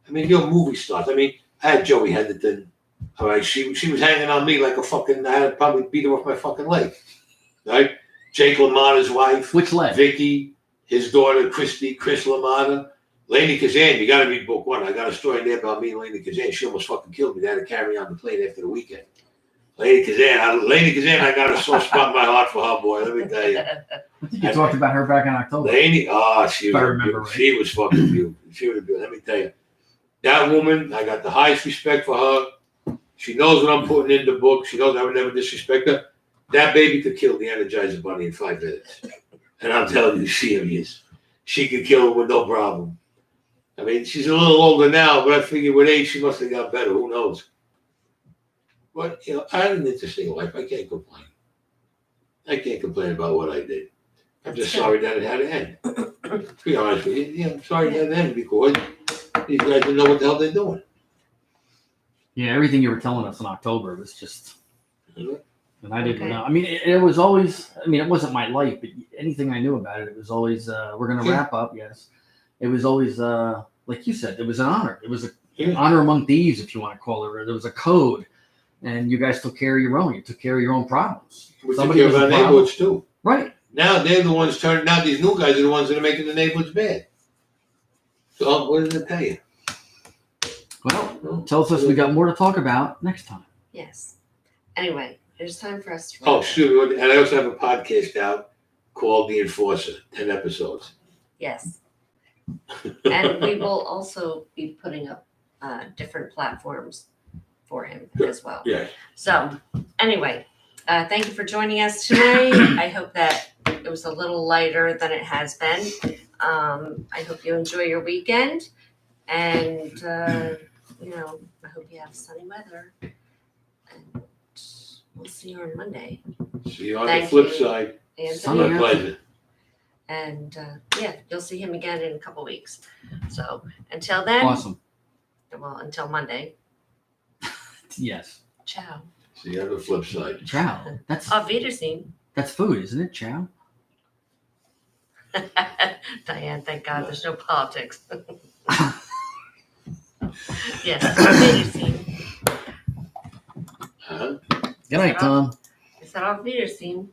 I mean, you're movie stars. I mean, I had Joey Henderson. All right, she was hanging on me like a fucking. I had to probably beat her off my fucking leg. Right, Jake LaMotta's wife, Which leg? Vicky, his daughter Chris LaMotta, Lainey Kazan. You got to read book one. I got a story there about me and Lainey Kazan. She almost fucking killed me. They had to carry me on the plane after the weekend. Lainey Kazan, I got a soft spot in my heart for her, boy. Let me tell you. I think you talked about her back in October. Lainey, If I she remember right. she was fucking beautiful. She was good. Let me tell you, that woman, I got the highest respect for her. She knows what I'm putting in the book. She knows I would never disrespect her. That baby could kill the Energizer Bunny in 5 minutes, and I'm telling you, serious. She could kill him with no problem. I mean, she's a little older now, but I figure with age she must have got better. Who knows? But I had an interesting life. I can't complain. I can't complain about what I did. I'm just sorry that it had to end. To be honest with you, I'm sorry that it ended because these guys didn't know what the hell they're doing. Yeah, everything you were telling us in October was just, Mhm. and I didn't Okay. know. I mean, it was always. I mean, it wasn't my life, but anything I knew about it, it was always. We're gonna Yeah. wrap up. Yes, it was always like you said. It was an honor. It was an Yeah. honor among thieves, if you want to call it. Or there was a code, and you guys took care of your own. You took care of your own problems. We took Somebody care of was a our problem. neighborhoods too. Right. Now they're the ones turning. Now these new guys are the ones that are making the neighborhoods bad. So what does it tell you? Well, tells us we got more to talk about next time. Yes. Anyway, it's time for us to. Oh, shoot! And I also have a podcast out called The Enforcer. 10 episodes. Yes. And we will also be putting up different platforms for him as well. Yeah. So, anyway, thank you for joining us tonight. I hope that it was a little lighter than it has been. I hope you enjoy your weekend. And, I hope you have sunny weather. And we'll see you on Monday. See you on Thank the flip you. side. Anthony. My Yeah. pleasure. And you'll see him again in a couple weeks. So until then, Awesome. well, until Monday, Yes. ciao. See you on the flip side. Chow. That's Auf Wiedersehen. that's food, isn't it? Chow. Diane, thank God there's no politics. Yes, Auf Wiedersehen. Huh? Good night, Tom. I said Auf Wiedersehen.